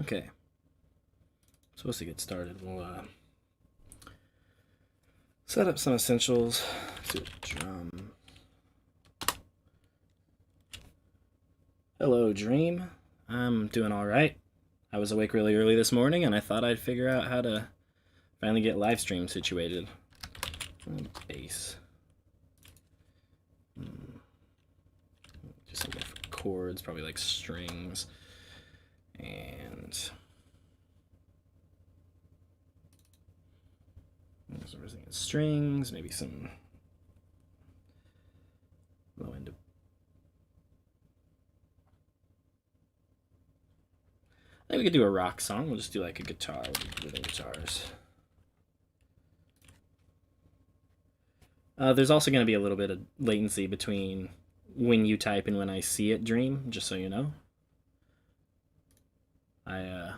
Okay. Supposed to get started. We'll set up some essentials. Do a drum. Hello, Dream. I'm doing all right. I was awake really early this morning, and I thought I'd figure out how to finally get live stream situated. Bass. Just looking for chords, probably like strings, and so we're thinking strings, maybe some low end. I think we could do a rock song. We'll just do like a guitar with the guitars. There's also going to be a little bit of latency between when you type and when I see it, Dream, just so you know. I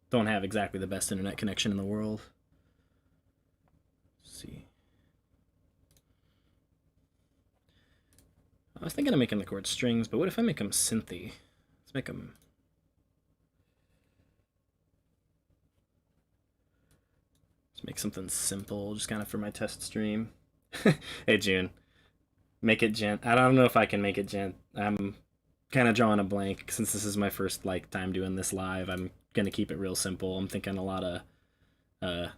don't have exactly the best internet connection in the world. Let's see. I was thinking of making the chord strings, but what if I make them synthy? Let's make them... Let's make something simple, just kind of for my test stream. Hey, June. Make it gent. I don't know if I can make it gent. I'm kind of drawing a blank since this is my first time doing this live. I'm gonna keep it real simple. I'm thinking a lot of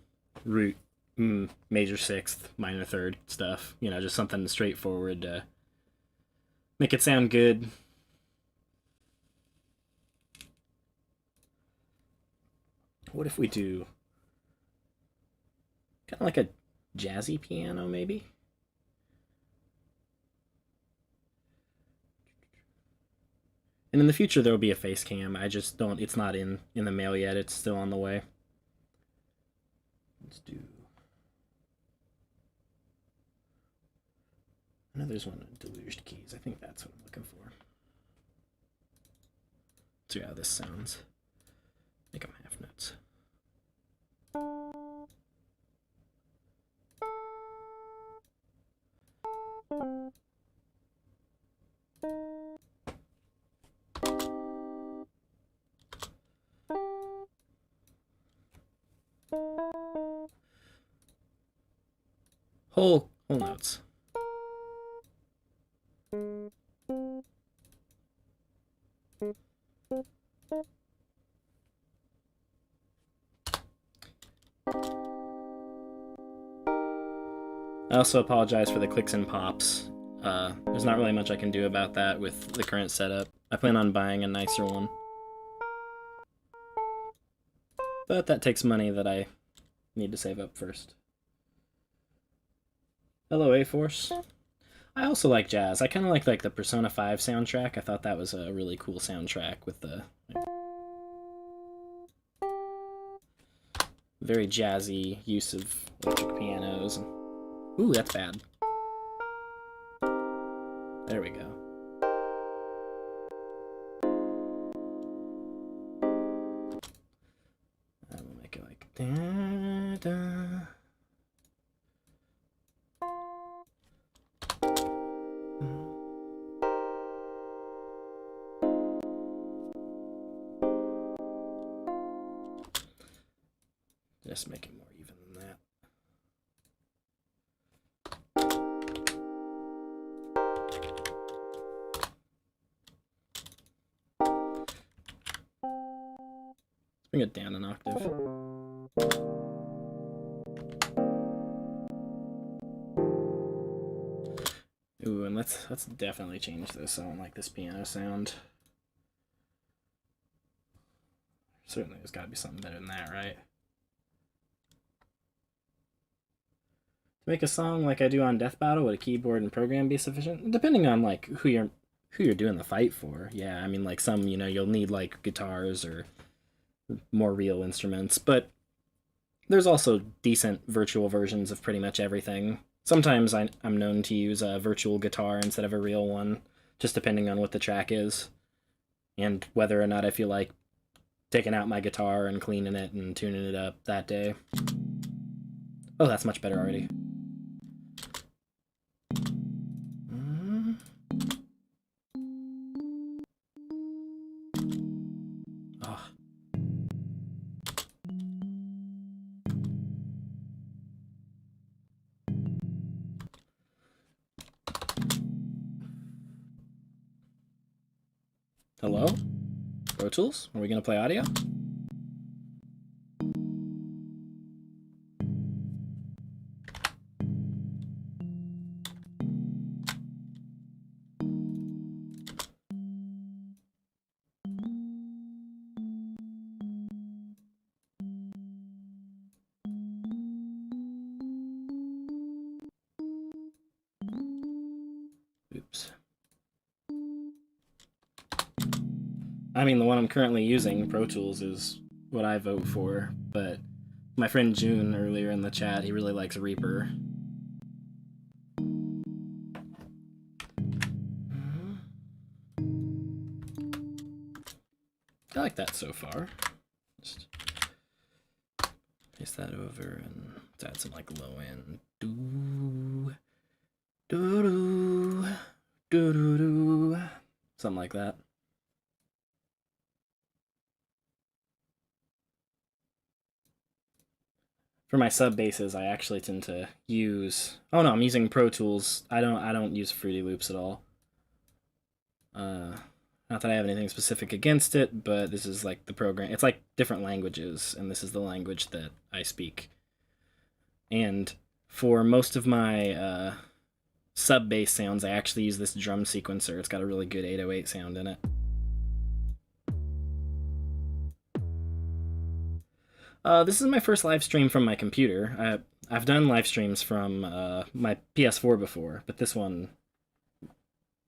root, major sixth, minor third stuff. You know, just something straightforward to make it sound good. What if we do kind of like a jazzy piano, maybe? And in the future, there will be a face cam. I just don't, it's not in the mail yet. It's still on the way. Let's do... I know there's one of deluged keys. I think that's what I'm looking for. Let's see how this sounds. Make them half notes. Whole notes. I also apologize for the clicks and pops. There's not really much I can do about that with the current setup. I plan on buying a nicer one. But that takes money that I need to save up first. Hello, A-Force. I also like jazz. I kind of like the Persona 5 soundtrack. I thought that was a really cool soundtrack with the very jazzy use of electric pianos. Ooh, that's bad. There we go. I will make it like da da. Just make it more even than that. Let's bring it down an octave. Ooh, and let's definitely change this. I don't like this piano sound. Certainly there's got to be something better than that, right? To make a song like I do on Death Battle, would a keyboard and program be sufficient? Depending on like who you're doing the fight for. Yeah, I mean like some, you know, you'll need like guitars or more real instruments, but there's also decent virtual versions of pretty much everything. Sometimes I'm known to use a virtual guitar instead of a real one, just depending on what the track is and whether or not I feel like taking out my guitar and cleaning it and tuning it up that day. Oh, that's much better already. Oh. Hello? Pro Tools? Are we gonna play audio? Oops. I mean, the one I'm currently using, Pro Tools, is what I vote for, but my friend June earlier in the chat, he really likes Reaper. I like that so far. Just paste that over and let's add some like low end. Do, do, do, do, do, do. Something like that. For my sub basses, I actually tend to use. Oh no, I'm using Pro Tools. I don't use Fruity Loops at all. Not that I have anything specific against it, but this is like the program. It's like different languages, and this is the language that I speak. And for most of my sub bass sounds, I actually use this drum sequencer. It's got a really good 808 sound in it. This is my first live stream from my computer. I've done live streams from my PS4 before, but this one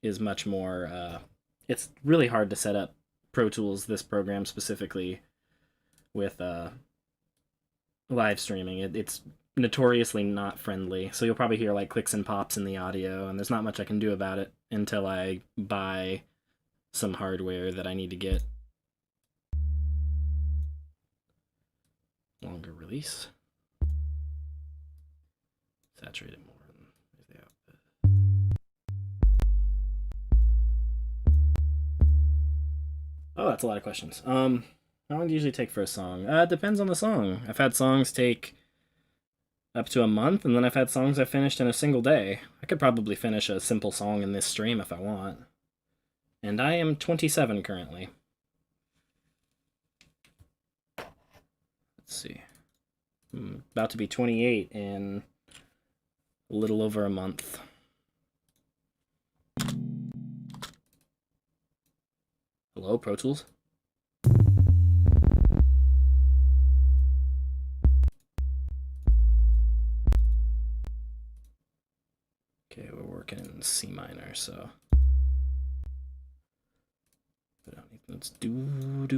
is much more. It's really hard to set up Pro Tools, this program specifically, with live streaming. It's notoriously not friendly, so you'll probably hear like clicks and pops in the audio, and there's not much I can do about it until I buy some hardware that I need to get. Longer release. Saturate it more. There's the output. Oh, that's a lot of questions. How long do you usually take for a song? It depends on the song. I've had songs take up to a month, and then I've had songs I finished in a single day. I could probably finish a simple song in this stream if I want. And I am 27 currently. Let's see. I'm about to be 28 in a little over a month. Hello, Pro Tools? Okay, we're working in C minor, so let's do. Not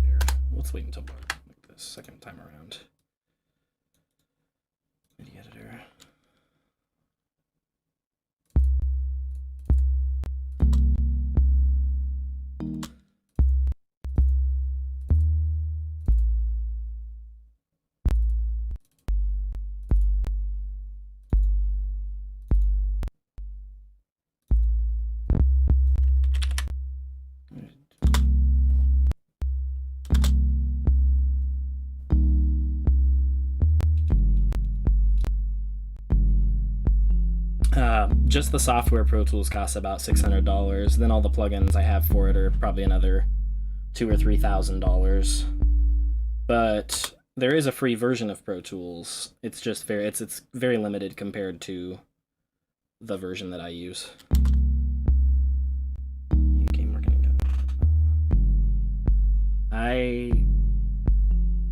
there. Let's wait until like the second time around. MIDI editor. Just the software Pro Tools costs about $600. Then all the plugins I have for it are probably another $2,000 or $3,000. But there is a free version of Pro Tools. It's just it's very limited compared to the version that I use.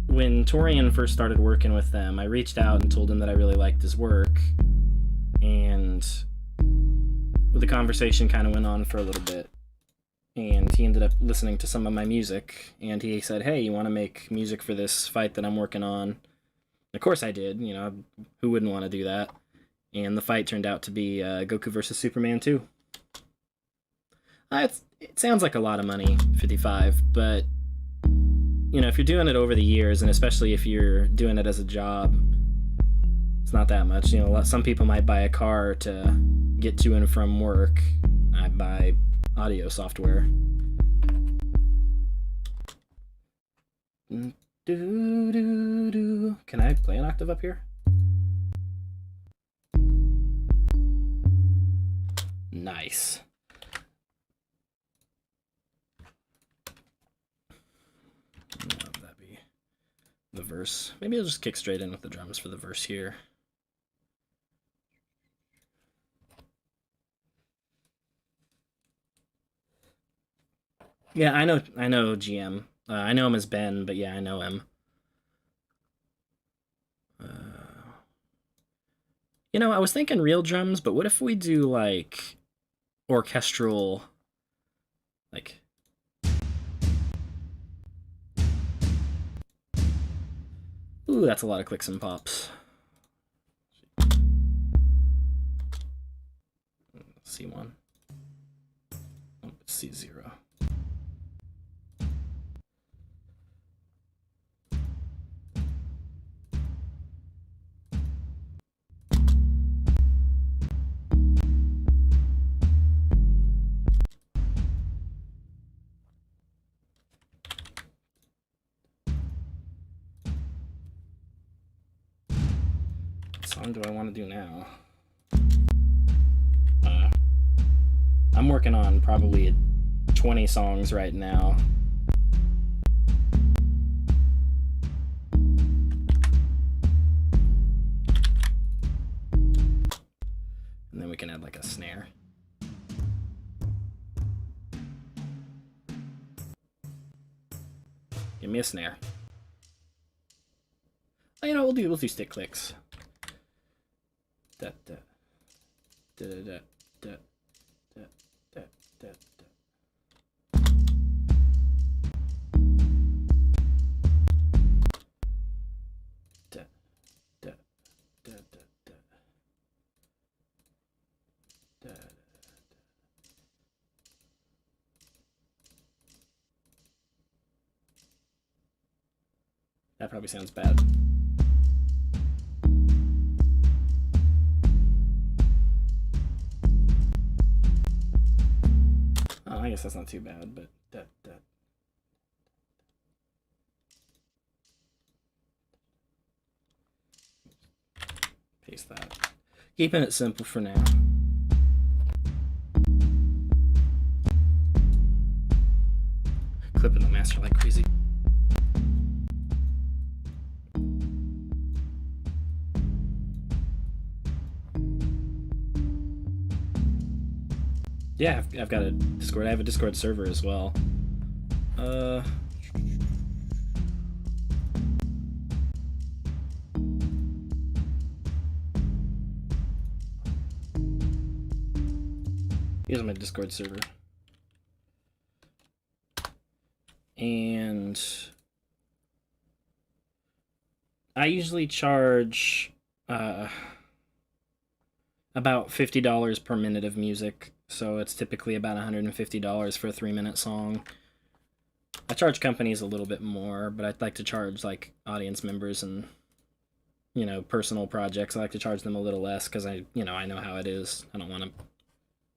When Torian first started working with them, I reached out and told him that I really liked his work, and the conversation kind of went on for a little bit, and he ended up listening to some of my music, and he said, hey, you want to make music for this fight that I'm working on? Of course I did, you know, who wouldn't want to do that? And the fight turned out to be Goku vs. Superman 2. It sounds like a lot of money, 55, but you know, if you're doing it over the years, and especially if you're doing it as a job, it's not that much. You know, some people might buy a car to get to and from work. I buy audio software. Can I play an octave up here? Nice. verse. Maybe I'll just kick straight in with the drums for the verse here. Yeah, I know GM. I know him as Ben, but yeah, I know him. You know, I was thinking real drums, but what if we do like orchestral, like. Ooh, that's a lot of clicks and pops. C1. Oh, C0. What song do I want to do now? I'm working on probably 20 songs right now. And then we can add like a snare. Give me a snare. Oh, you know, we'll do stick clicks. Da da da da da da da da da. That probably sounds bad. Oh, I guess that's not too bad, but that. Paste that. Keeping it simple for now. Clipping the master like crazy. Yeah, I've got a Discord. I have a Discord server as well. Here's my Discord server. And I usually charge about $50 per minute of music. So it's typically about $150 for a 3-minute song. I charge companies a little bit more, but I'd like to charge like audience members and, you know, personal projects. I like to charge them a little less because I know how it is. I don't want to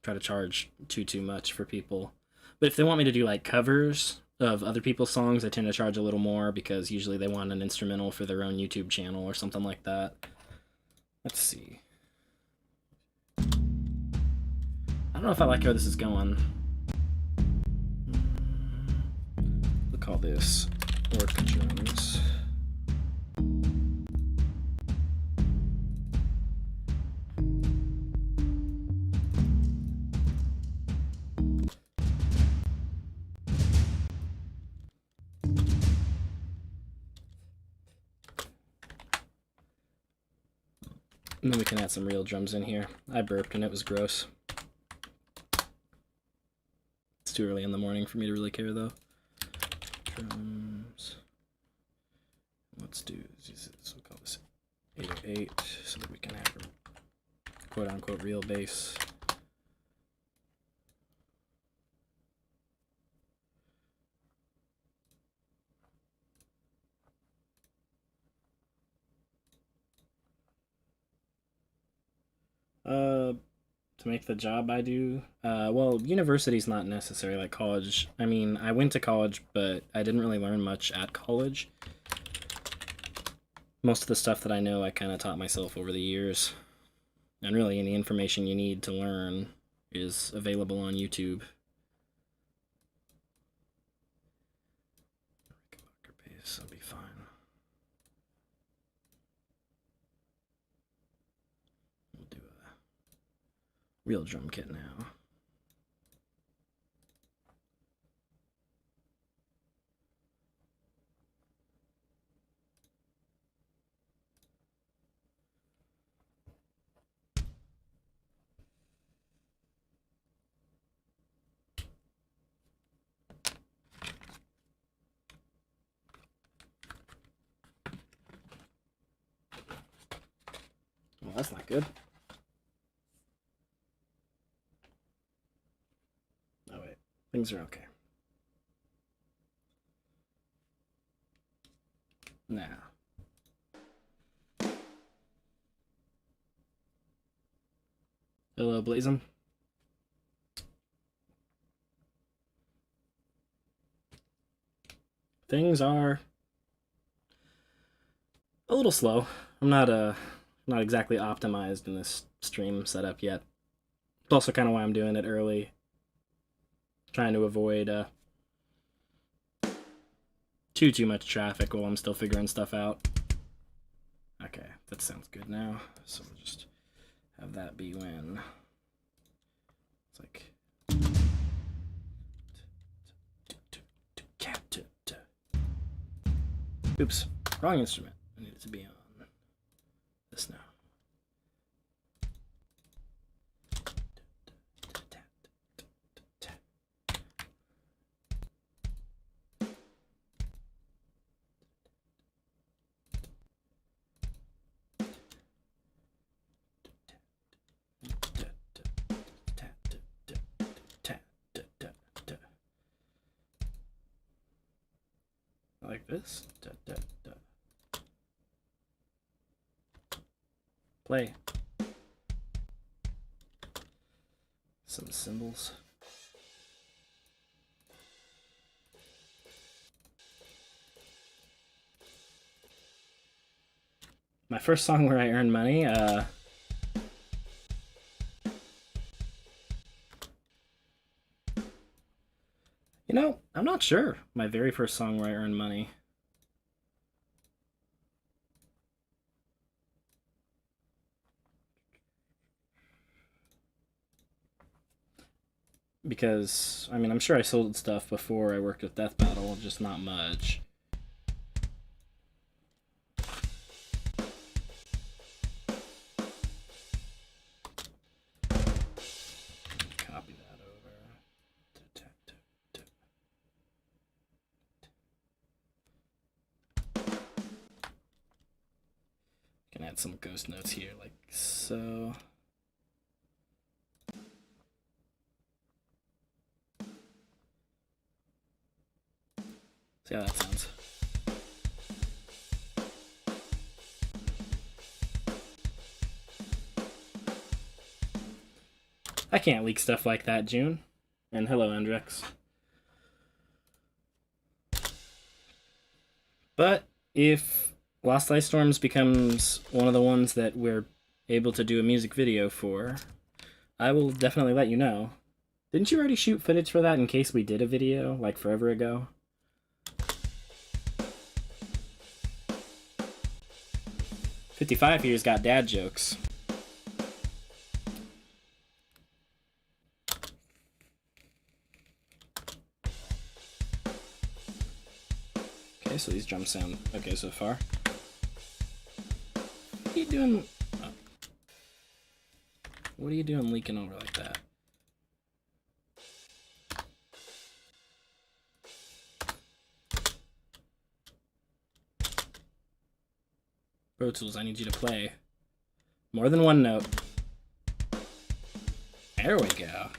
try to charge too much for people. But if they want me to do like covers of other people's songs, I tend to charge a little more because usually they want an instrumental for their own YouTube channel or something like that. Let's see. I don't know if I like how this is going. We'll call this Orc Drums. And then we can add some real drums in here. I burped and it was gross. It's too early in the morning for me to really care though. Drums. Let's do this. We'll call this 808 so that we can have a quote unquote real bass. To make the job I do, well, university's not necessary like college. I mean, I went to college, but I didn't really learn much at college. Most of the stuff that I know, I kind of taught myself over the years. And really, any information you need to learn is available on YouTube. Bass, I'll be fine. real drum kit now. Well, that's not good. Oh wait, things are okay. Now. Hello, Blazem. Things are a little slow. I'm not exactly optimized in this stream setup yet. It's also kind of why I'm doing it early. Trying to avoid too much traffic while I'm still figuring stuff out. Okay, that sounds good now. So we'll just have that be when it's like oops, wrong instrument. I need it to be on this now. Like this. Play. Some cymbals. My first song where I earned money, you know, I'm not sure. My very first song where I earned money. Because, I mean, I'm sure I sold stuff before I worked with Death Battle, just not much. Copy that over. Can add some ghost notes here, like so. See how that sounds. I can't leak stuff like that, June. And hello, Andrex. But if Lost Ice Storms becomes one of the ones that we're able to do a music video for, I will definitely let you know. Didn't you already shoot footage for that in case we did a video, like forever ago? "55 here's got dad jokes." Okay, so these drums sound okay so far. What are you doing? Oh. What are you doing leaking over like that? Pro Tools, I need you to play more than one note. There we go.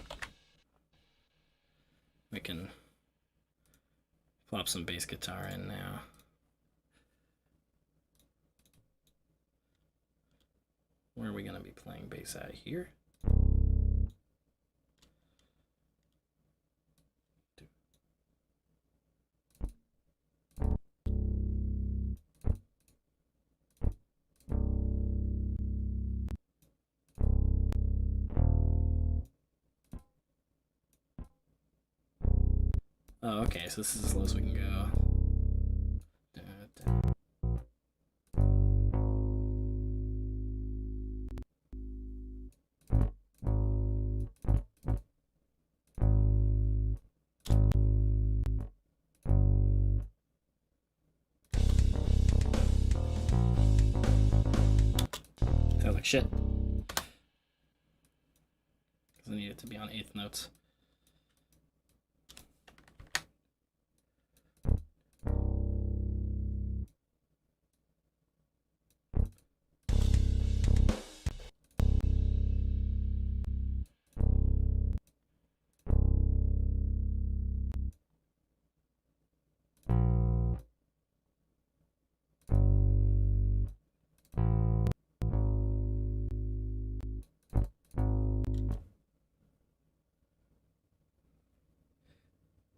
We can plop some bass guitar in now. Where are we going to be playing bass at here? Oh, okay, so this is as low as we can go. like shit. Because I need it to be on eighth notes.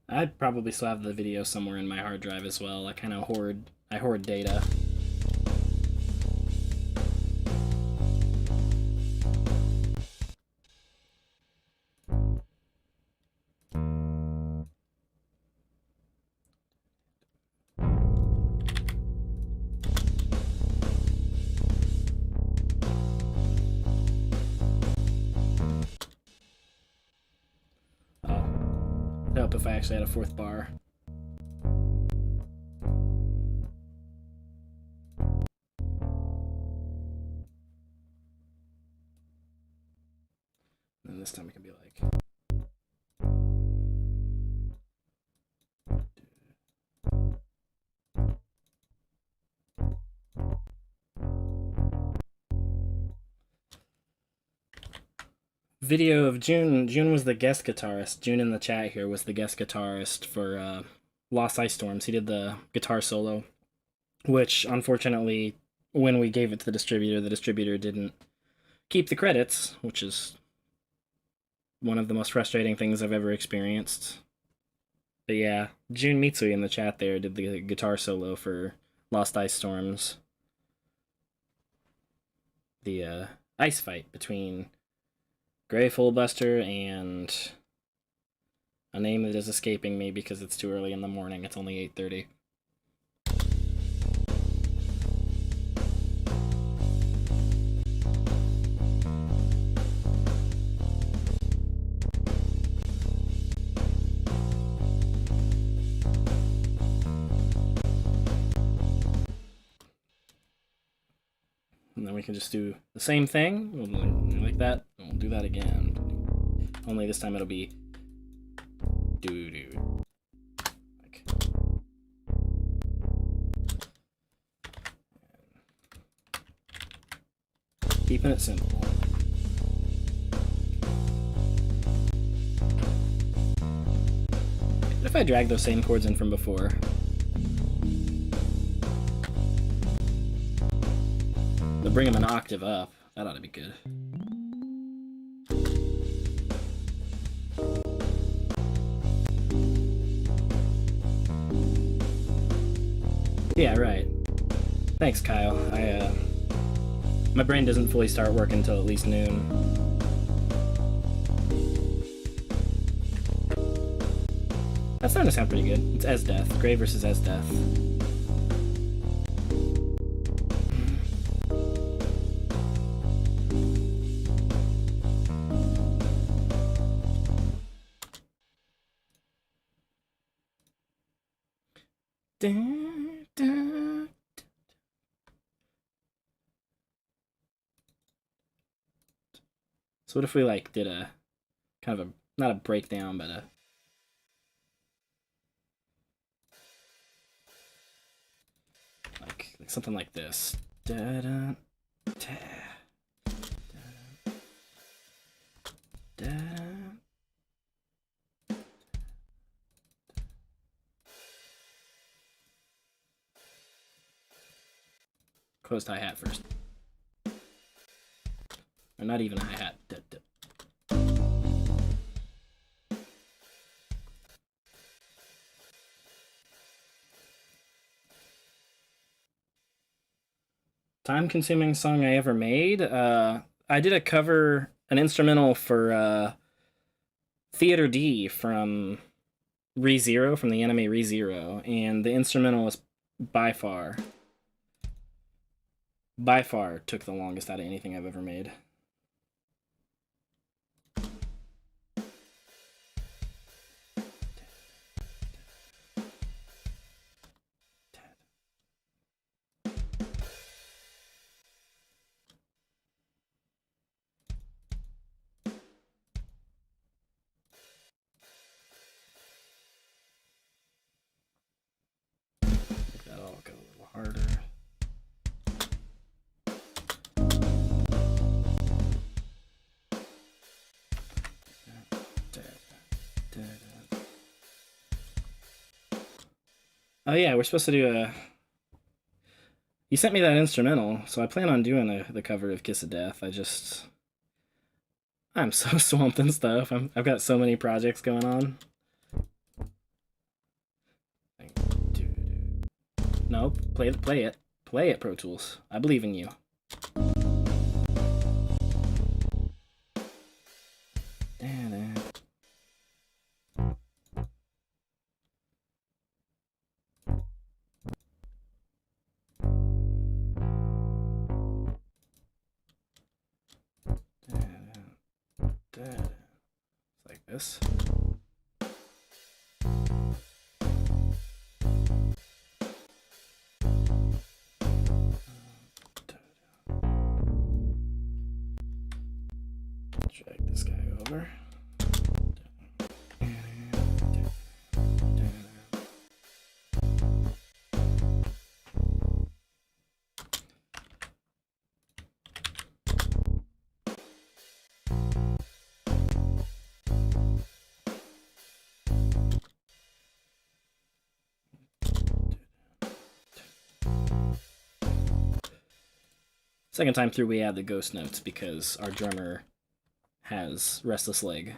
I'd probably still have the video somewhere in my hard drive as well. I kind of hoard data. It'd help if I actually had a fourth bar. And this time it can be like. Video of June. June was the guest guitarist. June in the chat here was the guest guitarist for Lost Ice Storms. He did the guitar solo, which unfortunately, when we gave it to the distributor didn't keep the credits, which is one of the most frustrating things I've ever experienced. But yeah, June Mitsui in the chat there did the guitar solo for Lost Ice Storms. The ice fight between Gray Fullbuster and a name that is escaping me because it's too early in the morning. It's only 8:30. And then we can just do the same thing, like that, and we'll do that again. Only this time it'll be doo-doo. Like. Keeping it simple. What if I drag those same chords in from before? But bring them an octave up. That ought to be good. Yeah, right. Thanks, Kyle. My brain doesn't fully start working until at least noon. That's starting to sound pretty good. It's Esdeath. Gray versus Esdeath. So what if we like did a kind of a not a breakdown but a like something like this. Da-da, da, da, da. Closed hi-hat first. Or not even a hi-hat. Da, da. Time-consuming song I ever made? I did a cover, an instrumental for Theater D from ReZero, from the anime ReZero, and the instrumental is by far took the longest out of anything I've ever made. Oh yeah, we're supposed to do a. You sent me that instrumental, so I plan on doing the cover of Kiss of Death. I'm so swamped in stuff. I've got so many projects going on. Nope, play it, Pro Tools. I believe in you. Like this. Drag this guy over. Second time through, we add the ghost notes because our drummer has restless leg.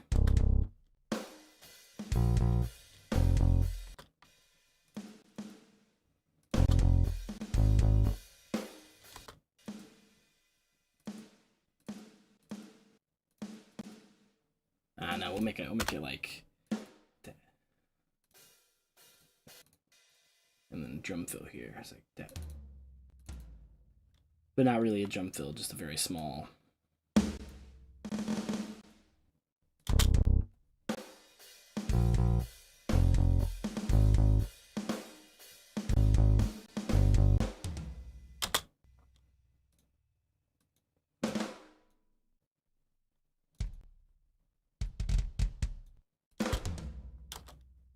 No, we'll make it like that. And then drum fill here. It's like that. But not really a drum fill, just a very small.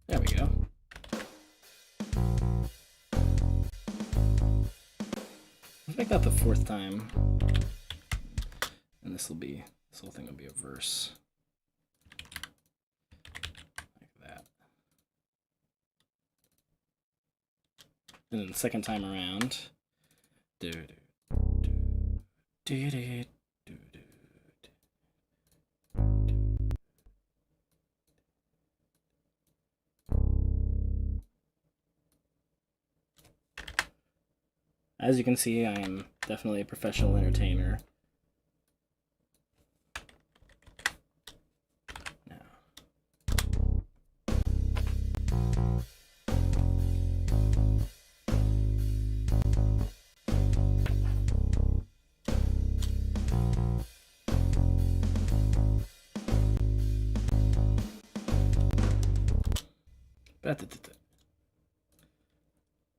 There we go. Let's make that the fourth time. And this whole thing will be a verse. Like that. And then the second time around. As you can see, I am definitely a professional entertainer.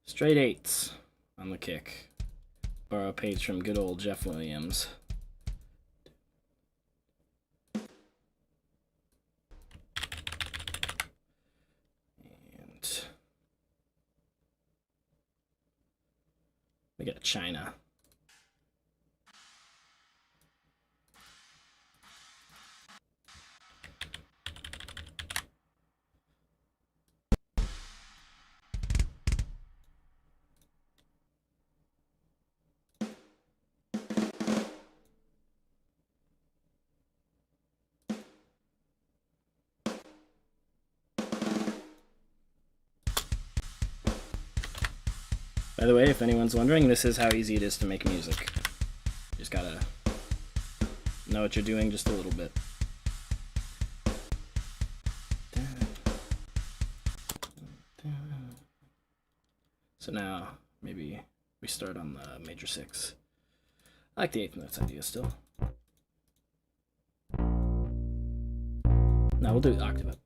Straight eights on the kick. Borrow a page from good old Jeff Williams. And we got China. By the way, if anyone's wondering, this is how easy it is to make music. You just gotta know what you're doing just a little bit. So now, maybe we start on the major six. I like the eighth notes idea still. Now we'll do the octave up.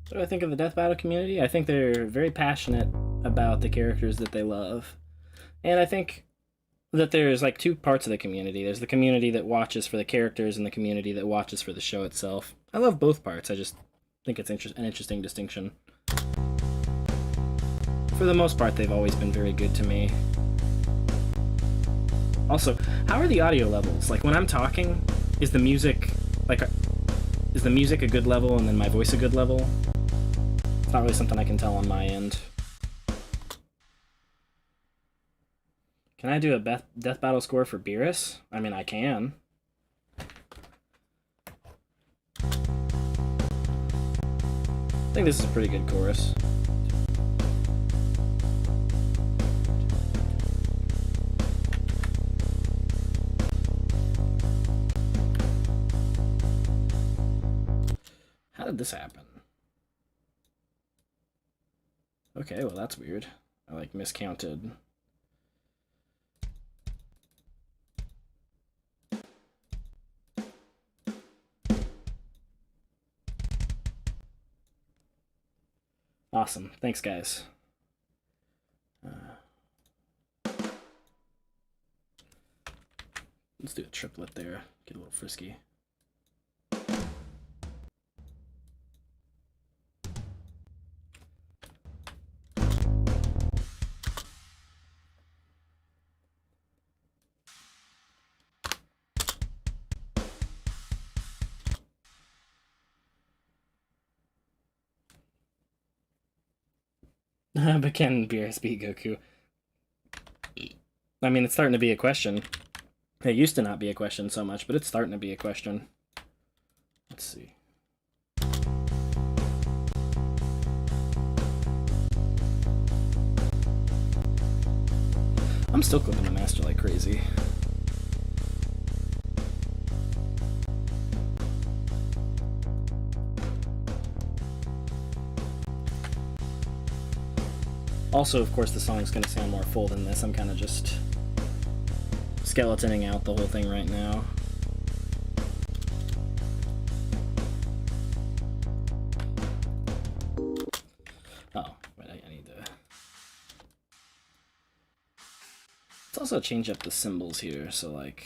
What do I think of the Death Battle community? I think they're very passionate about the characters that they love. And I think that there's like two parts of the community. There's the community that watches for the characters and the community that watches for the show itself. I love both parts. I just think it's an interesting distinction. For the most part, they've always been very good to me. Also, how are the audio levels? Like when I'm talking, is the music a good level and then my voice a good level? It's not really something I can tell on my end. Can I do a death battle score for Beerus? I mean, I can. I think this is a pretty good chorus. How did this happen? Okay, well that's weird. I like miscounted. Awesome. Thanks, guys. Let's do a triplet there. Get a little frisky. But can Beerus beat Goku? I mean, it's starting to be a question. It used to not be a question so much, but it's starting to be a question. Let's see. I'm still clipping the master like crazy. Also, of course, the song's going to sound more full than this. I'm kind of just skeletoning out the whole thing right now. Oh, wait, I need to... Let's also change up the symbols here, so like...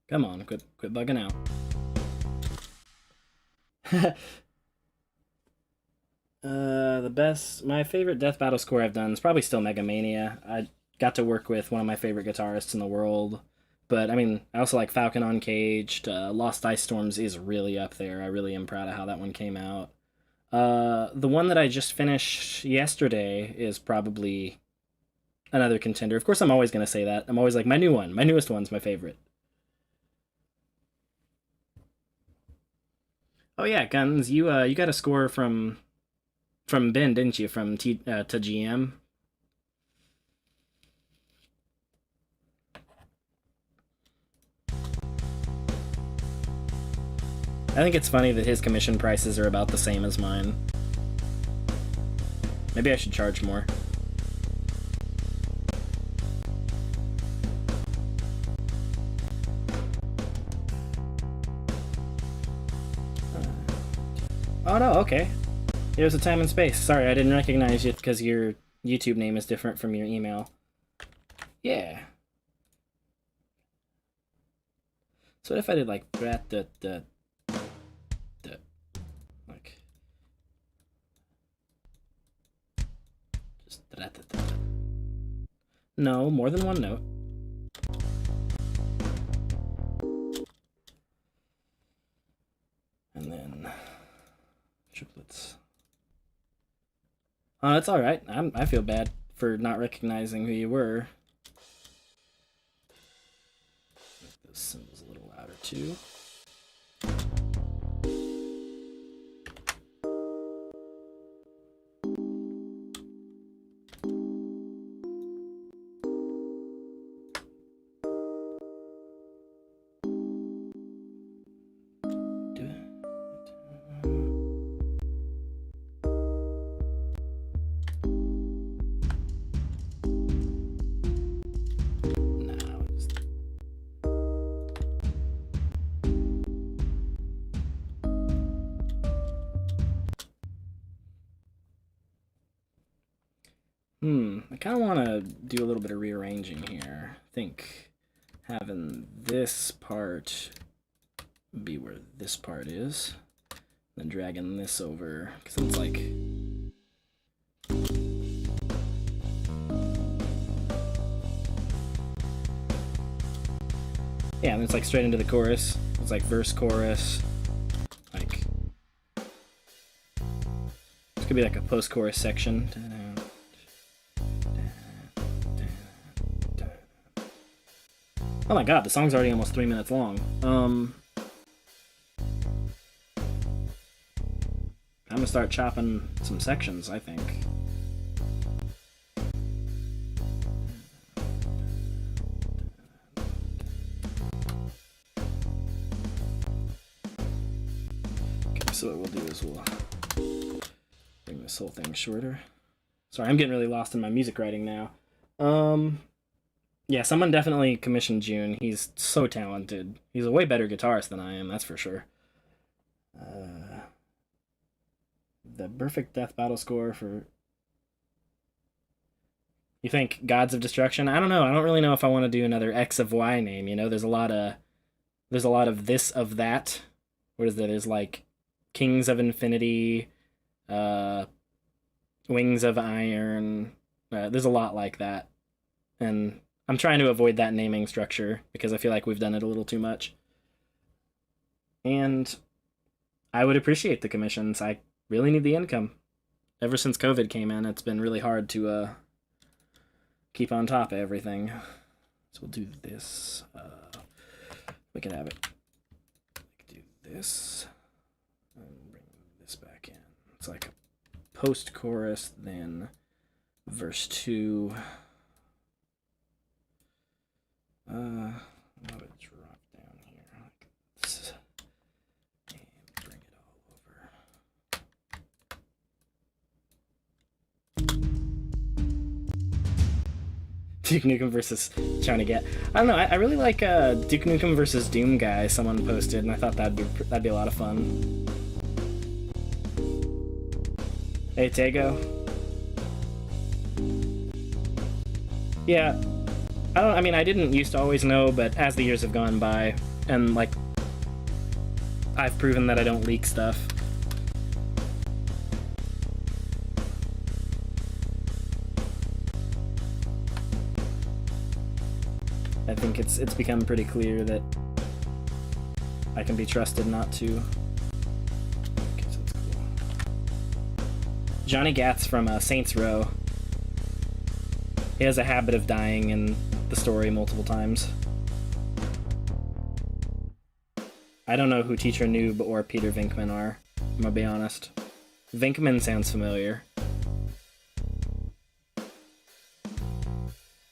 Come on, quit bugging out. My favorite death battle score I've done is probably still Mega Mania. I got to work with one of my favorite guitarists in the world. But, I mean, I also like Falcon Uncaged. Lost Ice Storms is really up there. I really am proud of how that one came out. The one that I just finished yesterday is probably another contender. Of course, I'm always going to say that. I'm always like, my newest one's my favorite. Oh yeah, Guns, you got a score from Ben, didn't you? From to GM. I think it's funny that his commission prices are about the same as mine. Maybe I should charge more. Oh no, okay. There's a time and space. Sorry, I didn't recognize it because your YouTube name is different from your email. Yeah. So what if I did like like just no, more than one note. And then triplets. Oh, that's all right. I feel bad for not recognizing who you were. Make those symbols a little louder too. I kind of want to do a little bit of rearranging here. I think having this part be where this part is, then dragging this over, because it's like... Yeah, and it's like straight into the chorus. It's like verse, chorus, like... This could be like a post-chorus section. Oh my god, the song's already almost 3 minutes long. I'm gonna start chopping some sections, I think. Okay, so what we'll do is we'll bring this whole thing shorter. Sorry, I'm getting really lost in my music writing now. Yeah, someone definitely commissioned June. He's so talented. He's a way better guitarist than I am, that's for sure. The perfect death battle score for... You think Gods of Destruction? I don't know. I don't really know if I want to do another X of Y name, you know? There's a lot of this of that. What is that? There's like Kings of Infinity, Wings of Iron. There's a lot like that. And I'm trying to avoid that naming structure because I feel like we've done it a little too much. And I would appreciate the commissions. I really need the income. Ever since COVID came in, it's been really hard to keep on top of everything. So we'll do this. We can have it. Do this. And bring this back in. It's like a post-chorus, then verse 2. I'll drop down here like this. And bring it all over. Duke Nukem versus trying to get... I don't know, I really like Duke Nukem versus Doom Guy someone posted, and I thought that'd be a lot of fun. Hey, Tego. Yeah. I mean, I didn't used to always know, but as the years have gone by, and, like, I've proven that I don't leak stuff. I think it's become pretty clear that I can be trusted not to. Okay, so that's cool. Johnny Gatz from Saints Row. He has a habit of dying in the story multiple times. I don't know who Teacher Noob or Peter Venkman are, I'm gonna be honest. Venkman sounds familiar.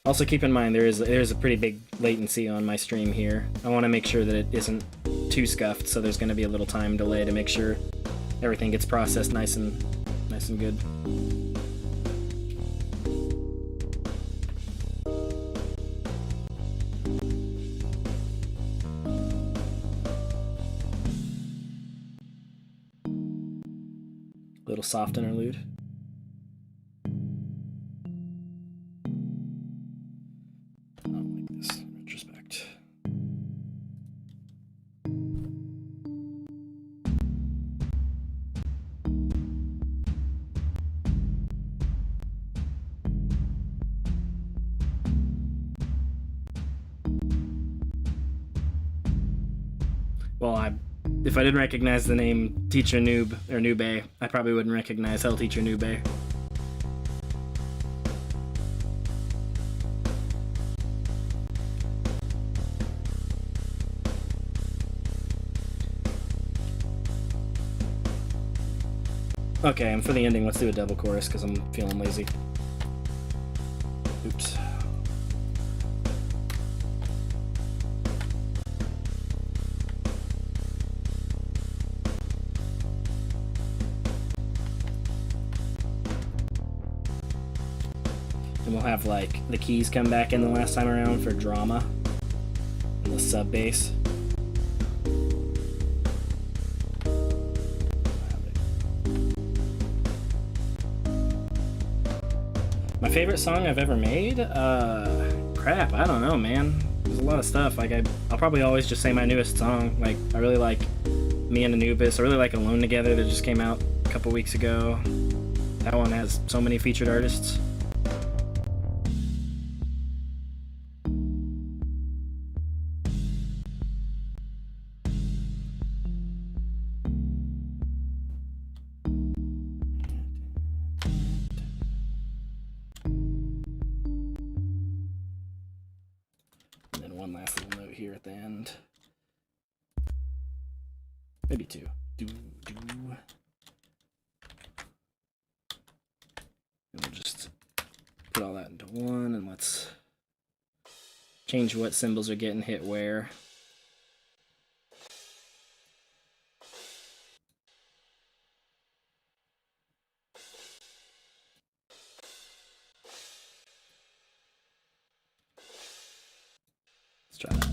Also keep in mind there's a pretty big latency on my stream here. I want to make sure that it isn't too scuffed, so there's going to be a little time delay to make sure everything gets processed nice and good. Little soft interlude. I don't like this in retrospect. Well, if I didn't recognize the name Teacher Noob, or Nube, I probably wouldn't recognize Hell Teacher Nube. Okay, and for the ending, let's do a double chorus, because I'm feeling lazy. Oops. And we'll have, like, the keys come back in the last time around for drama. And the sub bass. My favorite song I've ever made? Crap, I don't know, man. There's a lot of stuff. Like, I'll probably always just say my newest song. Like, I really like Me and Anubis. I really like Alone Together that just came out a couple weeks ago. That one has so many featured artists. And then one last little note here at the end. Maybe two. Do. And we'll just put all that into one, and let's change what symbols are getting hit where. Let's try that.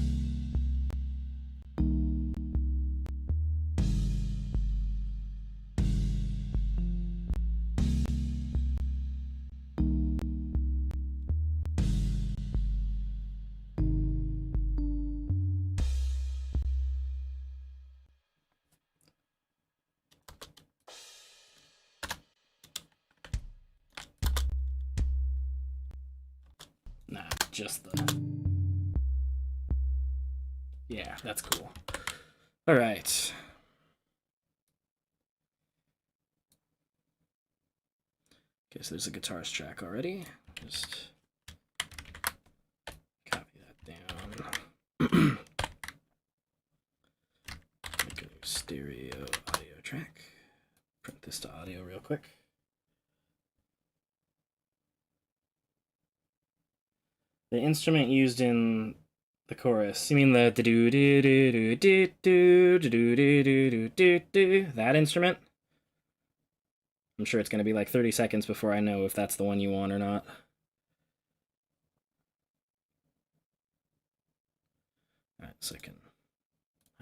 Nah, just the... Yeah, that's cool. All right. Okay, so there's a guitarist track already. Just copy that down. Make a stereo audio track. Print this to audio real quick. The instrument used in the chorus. You mean the do do do do do do do do do do do that instrument? I'm sure it's gonna be like 30 seconds before I know if that's the one you want or not. Alright, so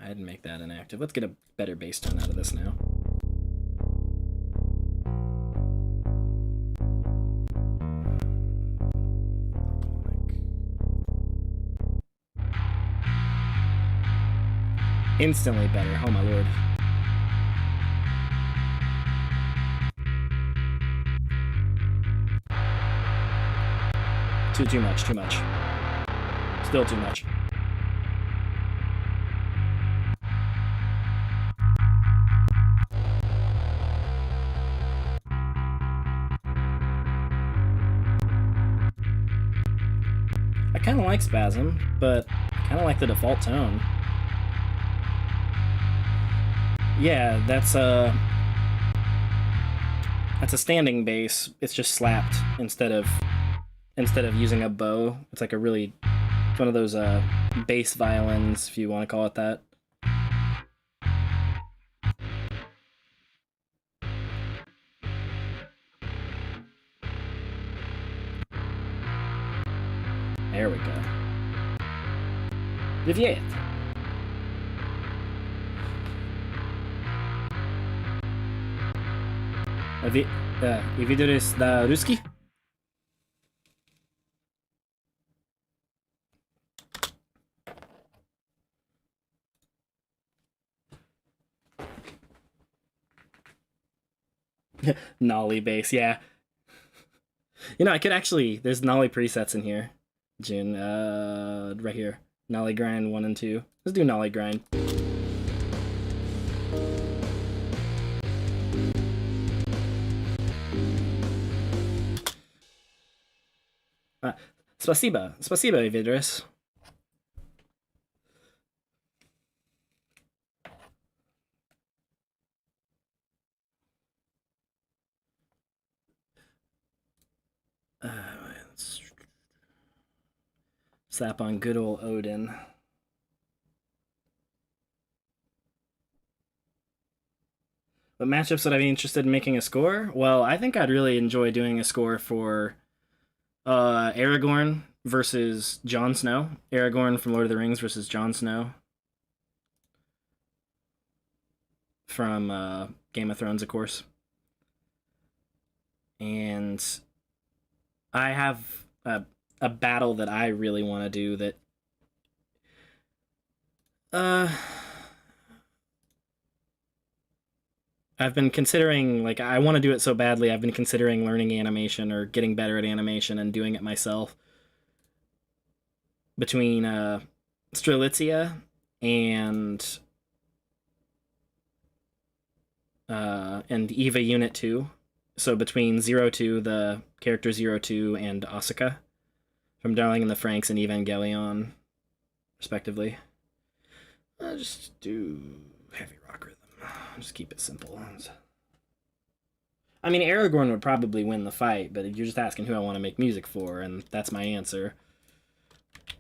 I didn't make that inactive. Let's get a better bass tone out of this now. Instantly better, oh my lord. Too much. Still too much. I kind of like Spasm, but I kind of like the default tone. Yeah, that's a standing bass. It's just slapped instead of using a bow. It's like it's one of those bass violins, if you want to call it that. There we go. Viviet. Ividores da Ruski? Nolly bass, yeah. You know, I could actually... There's Nolly presets in here. June, right here. Nolly grind 1 and 2. Let's do Nolly grind. Spasiba, Ividris. Let's slap on good old Odin. What matchups would I be interested in making a score? Well, I think I'd really enjoy doing a score for Aragorn versus Jon Snow. Aragorn from Lord of the Rings versus Jon Snow from Game of Thrones, of course. And I have a battle that I really want to do that uh I've been considering, like, I want to do it so badly. I've been considering learning animation or getting better at animation and doing it myself. Between Strelitzia and Eva Unit 2. So between 02, the character 02, and Asuka from Darling in the Franxx and Evangelion, respectively. I'll just do heavy rock rhythm. Just keep it simple. I mean, Aragorn would probably win the fight, but you're just asking who I want to make music for, and that's my answer.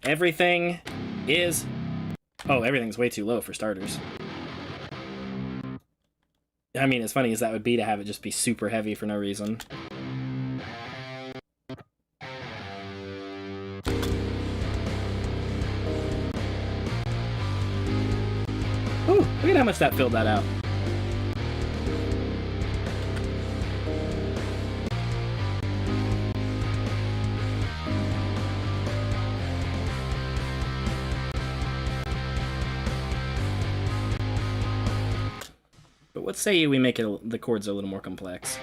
Everything is... Oh, everything's way too low for starters. I mean, as funny as that would be to have it just be super heavy for no reason. Ooh, look at how much that filled that out. But what say we make it the chords a little more complex?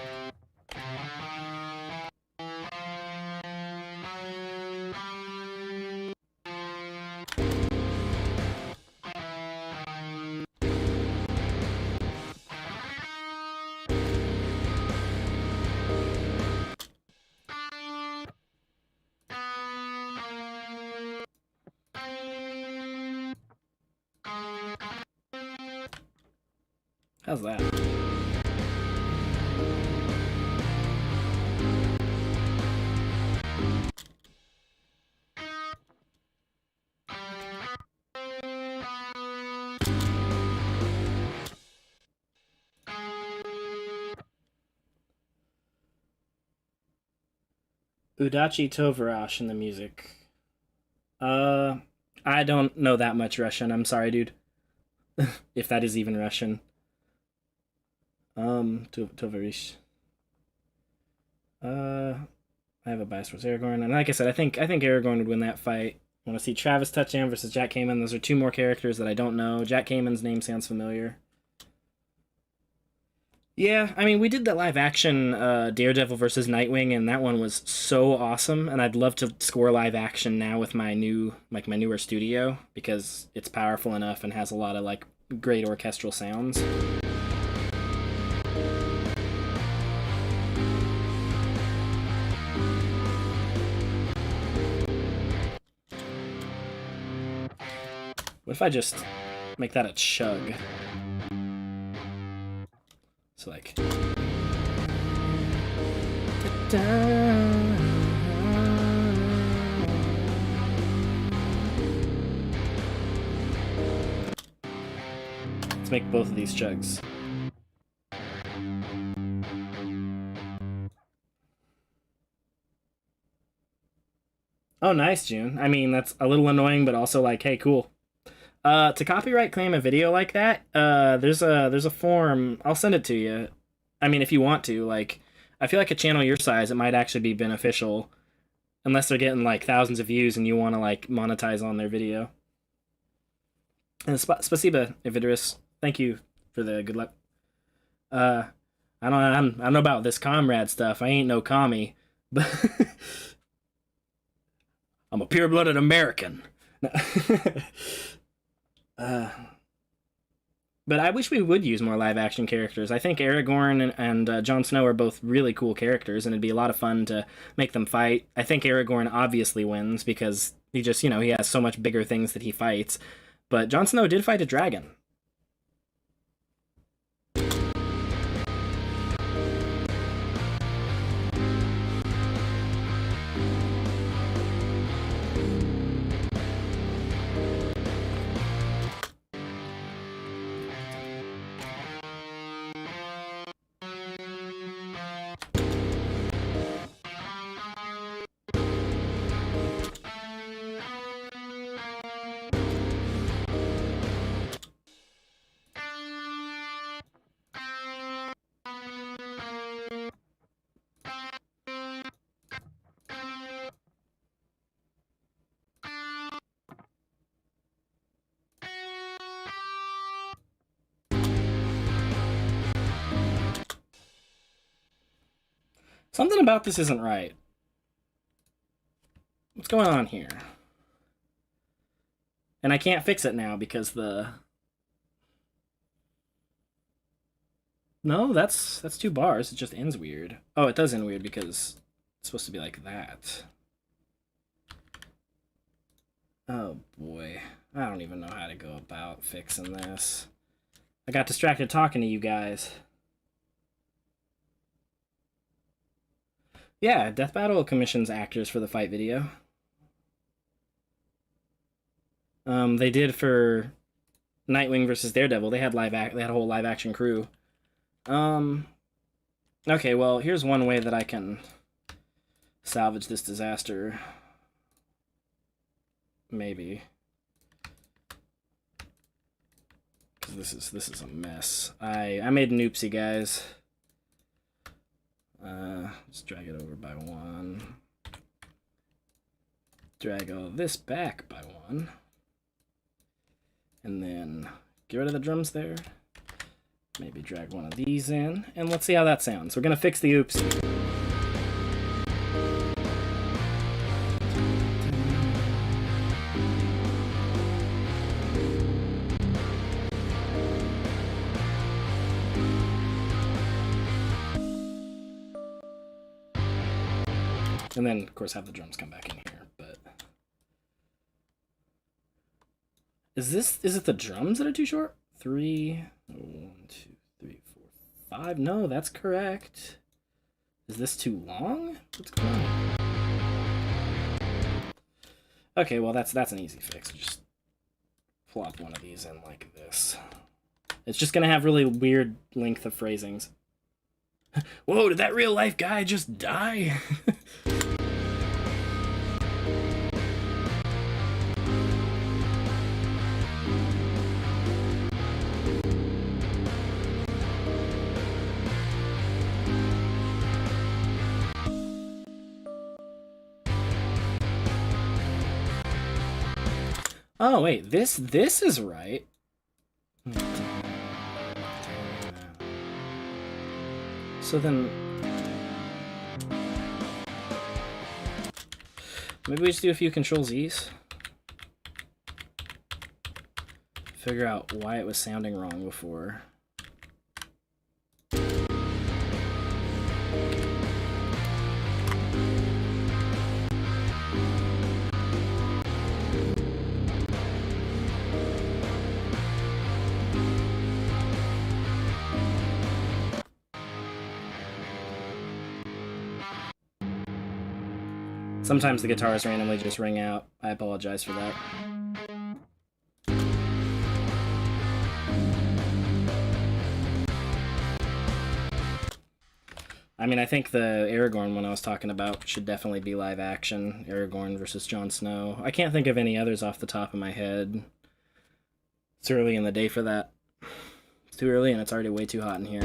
How's that? Udachi Tovarash in the music. I don't know that much Russian. I'm sorry, dude. If that is even Russian. Tovarish. I have a bias towards Aragorn, and like I said, I think Aragorn would win that fight. I want to see Travis Touchdown versus Jack Kamen. Those are two more characters that I don't know. Jack Kamen's name sounds familiar. Yeah, I mean, we did that live action Daredevil versus Nightwing, and that one was so awesome. And I'd love to score live action now with my newer studio, because it's powerful enough and has a lot of like great orchestral sounds. What if I just make that a chug? So like... Let's make both of these chugs. Oh, nice, June. I mean, that's a little annoying, but also like, hey, cool. To copyright claim a video like that, there's a form. I'll send it to you. I mean, if you want to, like, I feel like a channel your size, it might actually be beneficial, unless they're getting like thousands of views and you want to like monetize on their video. And spasiba, Ividris. Thank you for the good luck. I don't know about this comrade stuff. I ain't no commie, but I'm a pure-blooded American. But I wish we would use more live-action characters. I think Aragorn and Jon Snow are both really cool characters, and it'd be a lot of fun to make them fight. I think Aragorn obviously wins because he just, he has so much bigger things that he fights. But Jon Snow did fight a dragon. Something about this isn't right. What's going on here? And I can't fix it now because the... No, that's 2 bars. It just ends weird. Oh, it does end weird because it's supposed to be like that. Oh boy. I don't even know how to go about fixing this. I got distracted talking to you guys. Yeah, Death Battle commissions actors for the fight video. They did for Nightwing versus Daredevil. They had a whole live action crew. Okay, well, here's one way that I can salvage this disaster. Maybe. Because this is a mess. I made an oopsie, guys. Let's drag it over by 1. Drag all this back by 1. And then get rid of the drums there. Maybe drag one of these in. And let's see how that sounds. We're going to fix the oopsie. And then, of course, have the drums come back in here, but... Is it the drums that are too short? 3, 1, 2, 3, 4, 5. No, that's correct. Is this too long? What's going on? Okay, well, that's an easy fix. Just plop one of these in like this. It's just gonna have really weird length of phrasings. Whoa, did that real life guy just die? Oh wait, this is right. So then maybe we just do a few Control-Z's. Figure out why it was sounding wrong before. Sometimes the guitars randomly just ring out. I apologize for that. I mean, I think the Aragorn one I was talking about should definitely be live action. Aragorn versus Jon Snow. I can't think of any others off the top of my head. It's early in the day for that. It's too early and it's already way too hot in here.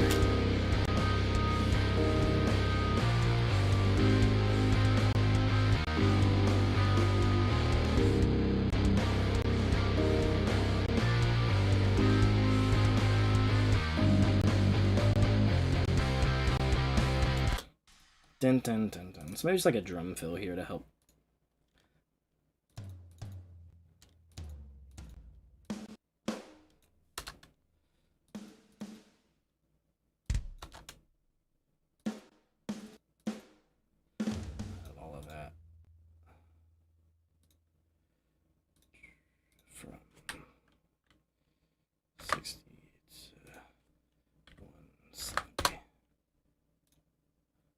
Dun, dun, dun, dun. So maybe just like a drum fill here to help. All of that. From 60 to 170.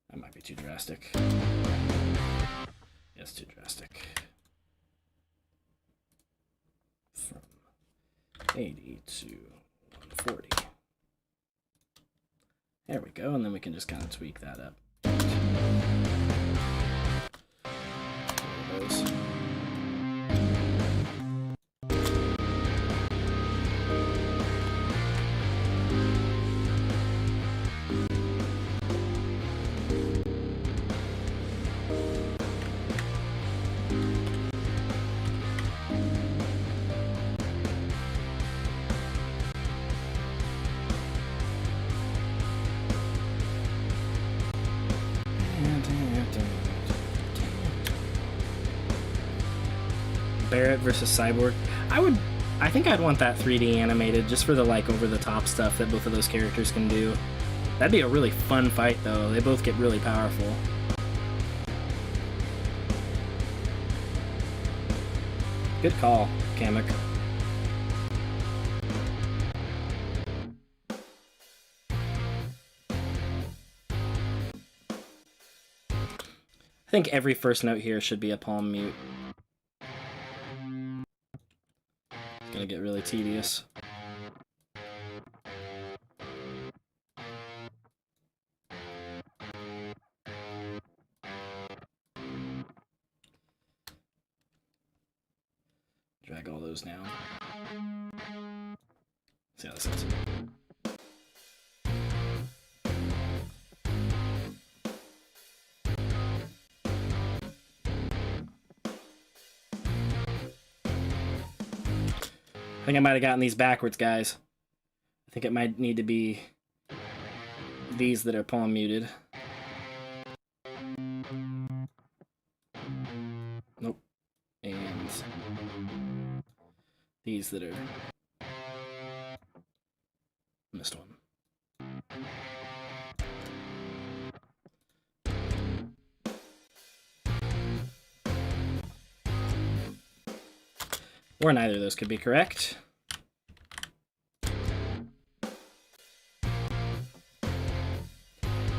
That might be too drastic. Yes, too drastic. From 80 to 140. There we go, and then we can just kind of tweak that up. There it goes. Barrett versus Cyborg. I think I'd want that 3D animated just for the like over the top stuff that both of those characters can do. That'd be a really fun fight though. They both get really powerful. Good call, Kamek. I think every first note here should be a palm mute. It's gonna get really tedious. Drag all those down. See how this is. I think I might have gotten these backwards, guys. I think it might need to be these that are palm muted. Nope. And these that are... Missed one. Or neither of those could be correct.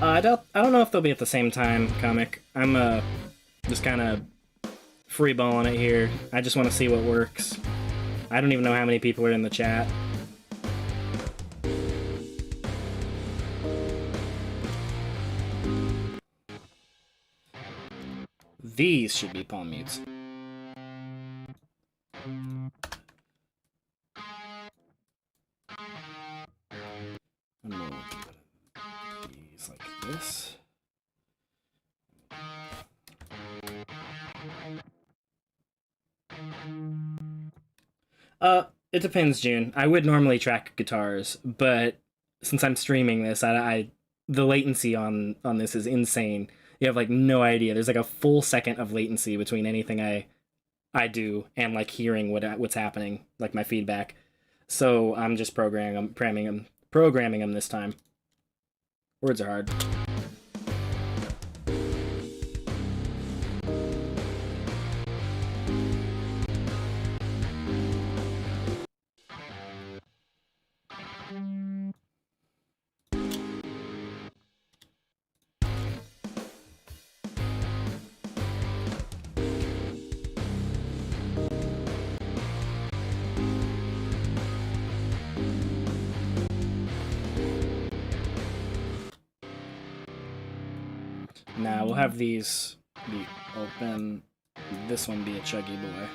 I don't know if they'll be at the same time, Comic. I'm just kind of freeballing it here. I just want to see what works. I don't even know how many people are in the chat. These should be palm mutes. These like this. It depends, June. I would normally track guitars, but since I'm streaming this, the latency on this is insane. You have like no idea. There's like a full second of latency between anything I do and like hearing what's happening, like my feedback. So I'm just programming them this time. Words are hard. Now we'll have these be open. This one be a chuggy boy.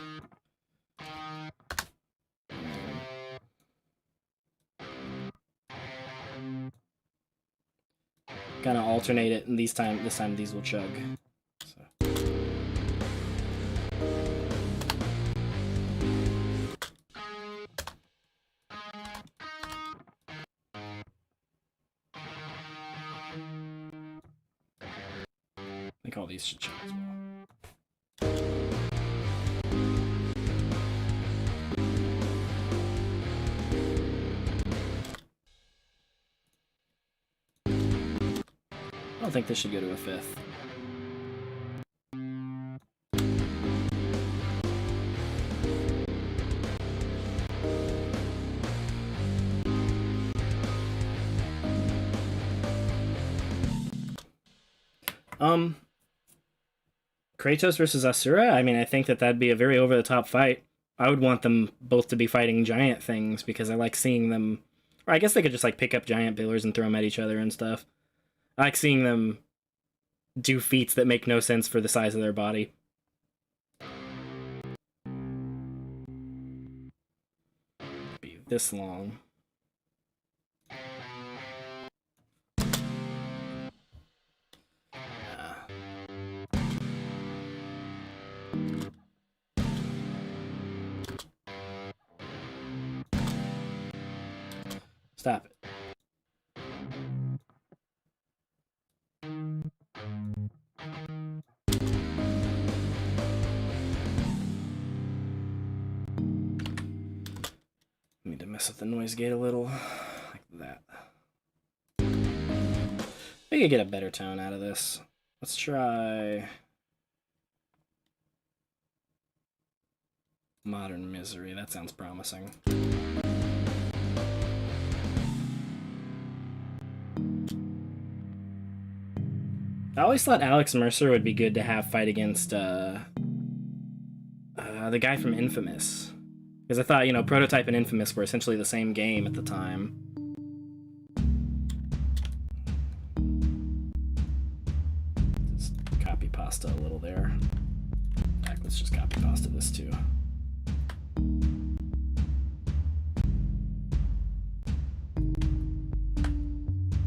Kind of alternate it, and this time these will chug. So. I think all these should chug as well. I don't think this should go to a fifth. Kratos versus Asura? I mean, I think that'd be a very over-the-top fight. I would want them both to be fighting giant things because I like seeing them... Or I guess they could just like pick up giant pillars and throw them at each other and stuff. I like seeing them do feats that make no sense for the size of their body. Be this long. Stop it. with the noise gate a little, like that. We could get a better tone out of this. Let's try Modern Misery. That sounds promising. I always thought Alex Mercer would be good to have fight against the guy from Infamous. Because I thought, you know, Prototype and Infamous were essentially the same game at the time. Just copy pasta a little there. In fact, let's just copy pasta this too.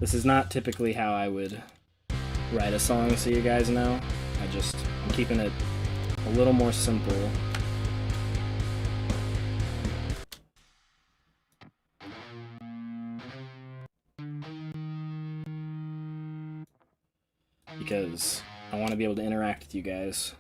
This is not typically how I would write a song, so you guys know. I'm keeping it a little more simple. Because I want to be able to interact with you guys.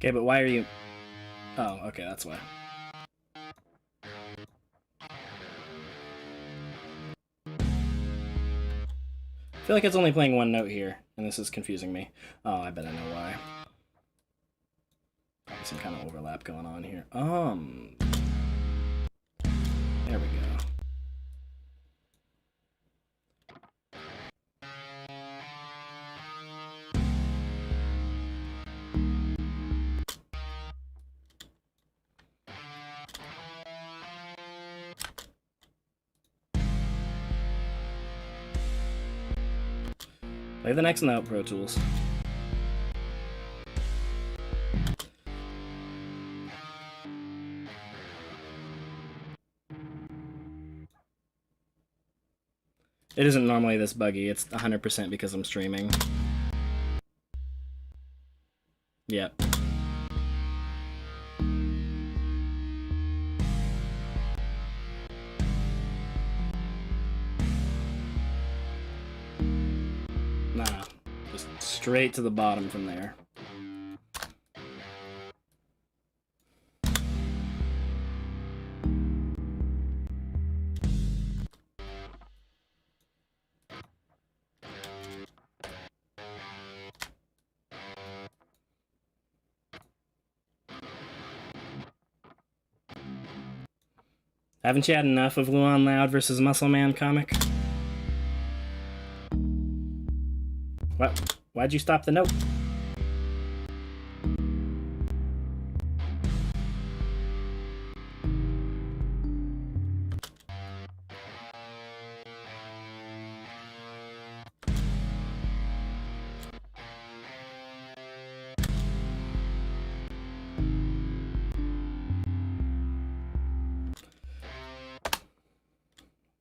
Okay, but why are you... Oh, okay, that's why. I feel like it's only playing one note here, and this is confusing me. Oh, I bet I know why. Probably some kind of overlap going on here. There we go. Play the next note, Pro Tools. It isn't normally this buggy, it's 100% because I'm streaming. Yep. Nah, just straight to the bottom from there. Haven't you had enough of Luan Loud versus Muscle Man comic? What? Why'd you stop the note?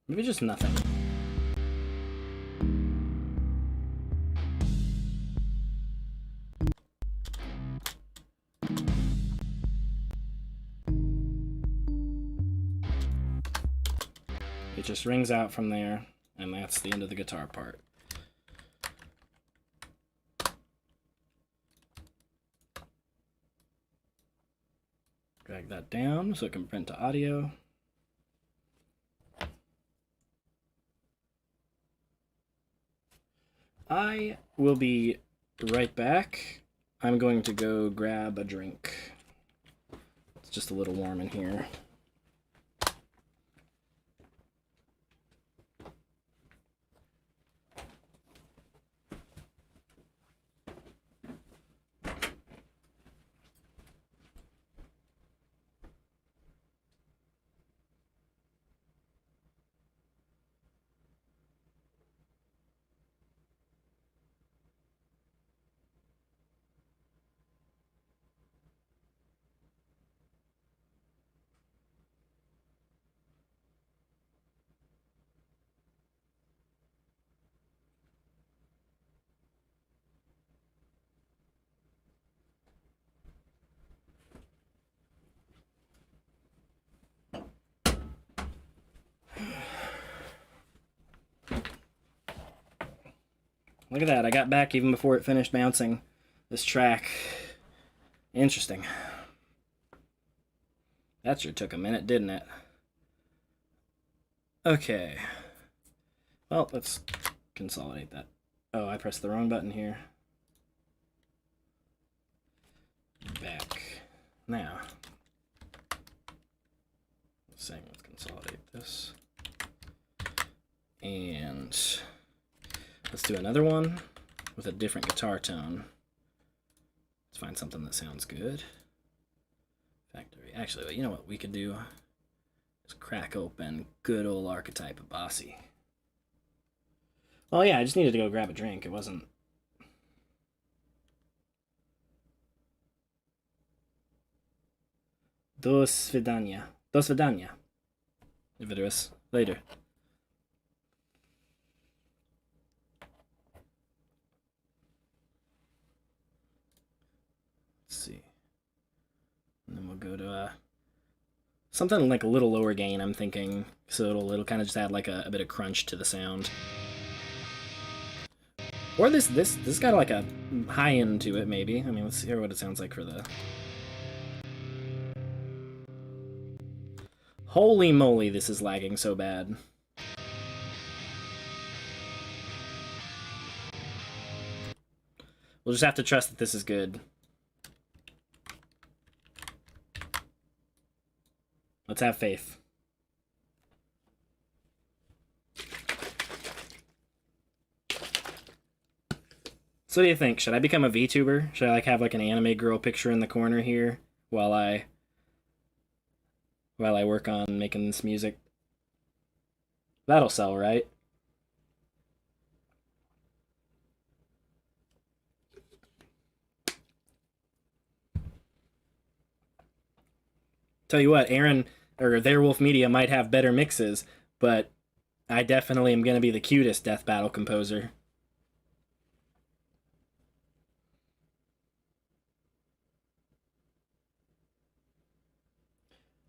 Maybe just nothing. It just rings out from there, and that's the end of the guitar part. Drag that down so it can print to audio. I will be right back. I'm going to go grab a drink. It's just a little warm in here. Look at that. I got back even before it finished bouncing this track. Interesting. That sure took a minute, didn't it? Okay. Well, let's consolidate that. Oh, I pressed the wrong button here. Back. Now. Let's consolidate this. And let's do another one with a different guitar tone. Let's find something that sounds good. Factory. Actually, you know what we could do? Is crack open good old archetype of Bossy. Oh yeah, I just needed to go grab a drink. It wasn't... Do svidania. Do svidania. Vidrus. Later. Let's see. And then we'll go to something like a little lower gain, I'm thinking. So it'll kind of just add like a bit of crunch to the sound. Or this got like a high end to it, maybe. I mean, let's hear what it sounds like for the... Holy moly, this is lagging so bad. We'll just have to trust that this is good. Let's have faith. So what do you think? Should I become a VTuber? Should I like have like an anime girl picture in the corner here while I work on making this music? That'll sell, right? Tell you what, Aaron or Theirwolf Media might have better mixes, but I definitely am going to be the cutest death battle composer.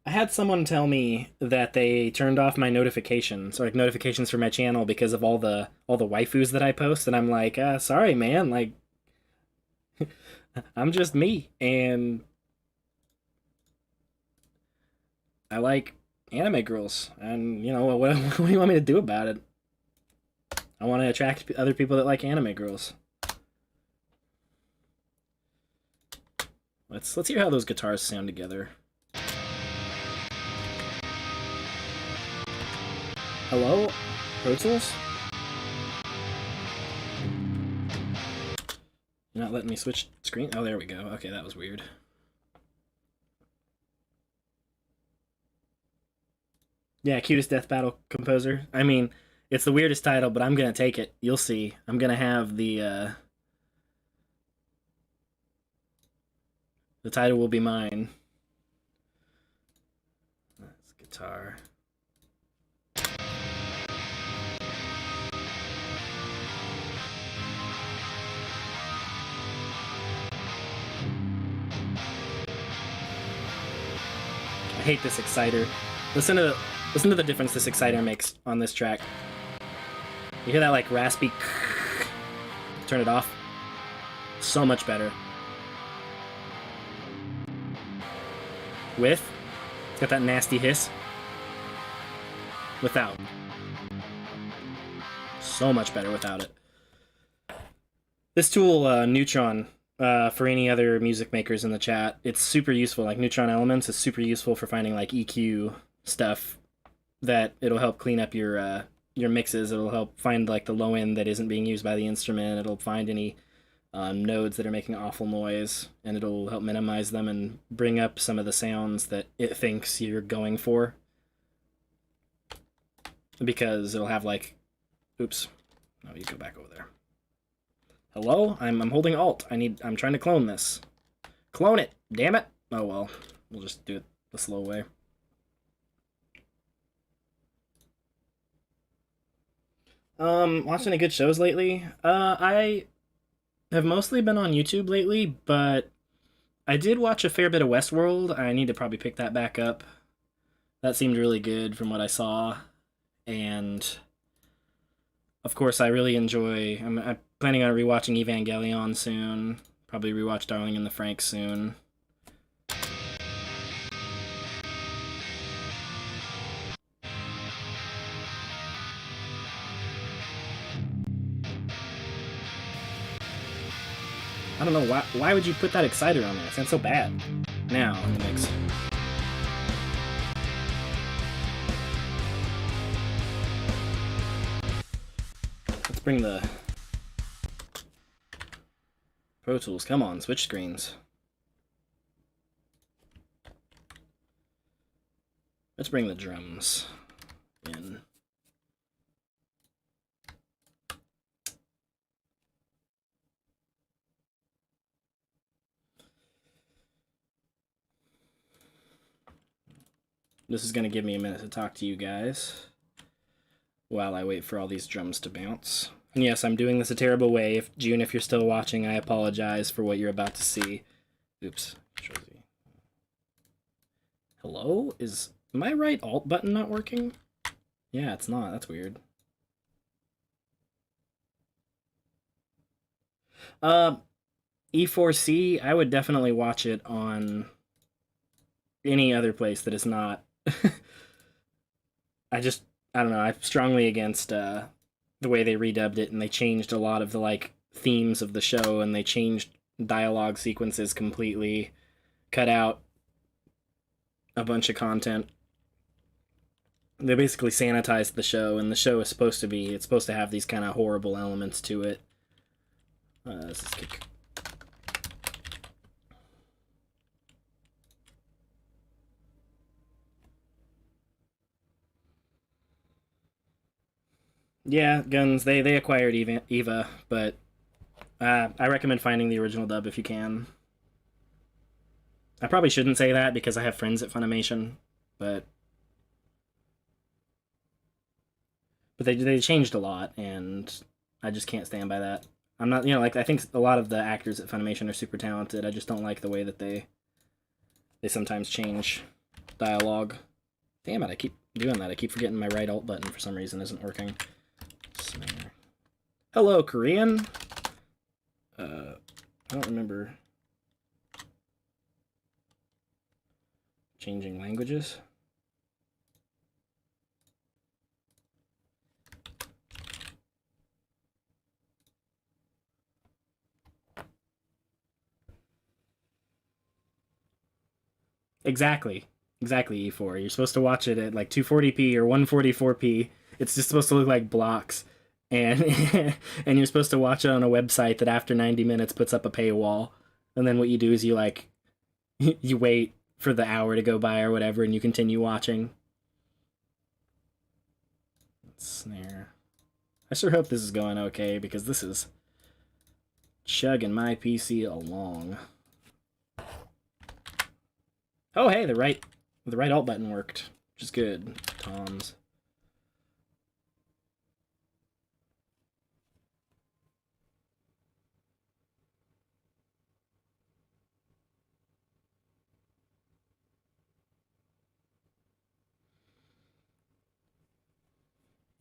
I had someone tell me that they turned off my notifications, or like notifications for my channel, because of all the waifus that I post, and I'm like, sorry, man, like, I'm just me, and I like anime girls, and you know what do you want me to do about it? I want to attract other people that like anime girls. Let's hear how those guitars sound together. Hello, Pro Tools? You're not letting me switch screen? Oh, there we go. Okay, that was weird. Yeah, cutest death battle composer. I mean, it's the weirdest title, but I'm gonna take it. You'll see. I'm gonna have the title will be mine. That's guitar. I hate this exciter. Listen to the difference this exciter makes on this track. You hear that like raspy turn it off? So much better. With, it's got that nasty hiss. Without. So much better without it. This tool, Neutron, for any other music makers in the chat, it's super useful. Like Neutron Elements is super useful for finding like EQ stuff that it'll help clean up your mixes. It'll help find like the low end that isn't being used by the instrument. It'll find any nodes that are making awful noise, and it'll help minimize them and bring up some of the sounds that it thinks you're going for. Because it'll have like, oops, no, you go back over there. Hello? I'm holding Alt. I'm trying to clone this. Clone it! Damn it! Oh well. We'll just do it the slow way. Watching any good shows lately? I have mostly been on YouTube lately, but I did watch a fair bit of Westworld. I need to probably pick that back up. That seemed really good from what I saw. And of course, I really enjoy... Planning on rewatching Evangelion soon. Probably rewatch Darling in the Franxx soon. I don't know, why would you put that exciter on there? It sounds so bad. Now, in the mix. Let's bring the Pro Tools. Come on, switch screens. Let's bring the drums in. This is going to give me a minute to talk to you guys while I wait for all these drums to bounce. And yes, I'm doing this a terrible way. If June, if you're still watching, I apologize for what you're about to see. Oops. Hello? Is my right alt button not working? Yeah, it's not. That's weird. E4C, I would definitely watch it on any other place that is not. I don't know. I'm strongly against the way they redubbed it, and they changed a lot of the like themes of the show, and they changed dialogue sequences completely, cut out a bunch of content. They basically sanitized the show, and the show is supposed to have these kind of horrible elements to it. This is kick. Yeah, Guns, they acquired Eva, but I recommend finding the original dub if you can. I probably shouldn't say that because I have friends at Funimation, but they changed a lot, and I just can't stand by that. I'm not, like, I think a lot of the actors at Funimation are super talented. I just don't like the way that they sometimes change dialogue. Damn it, I keep doing that. I keep forgetting my right alt button for some reason isn't working. Snare. Hello, Korean. I don't remember changing languages. Exactly, E4. You're supposed to watch it at like 240p or 144p. It's just supposed to look like blocks, and and you're supposed to watch it on a website that after 90 minutes puts up a paywall, and then what you do is you like you wait for the hour to go by or whatever, and you continue watching. Snare. I sure hope this is going okay because this is chugging my PC along. Oh hey, the right alt button worked, which is good. Toms.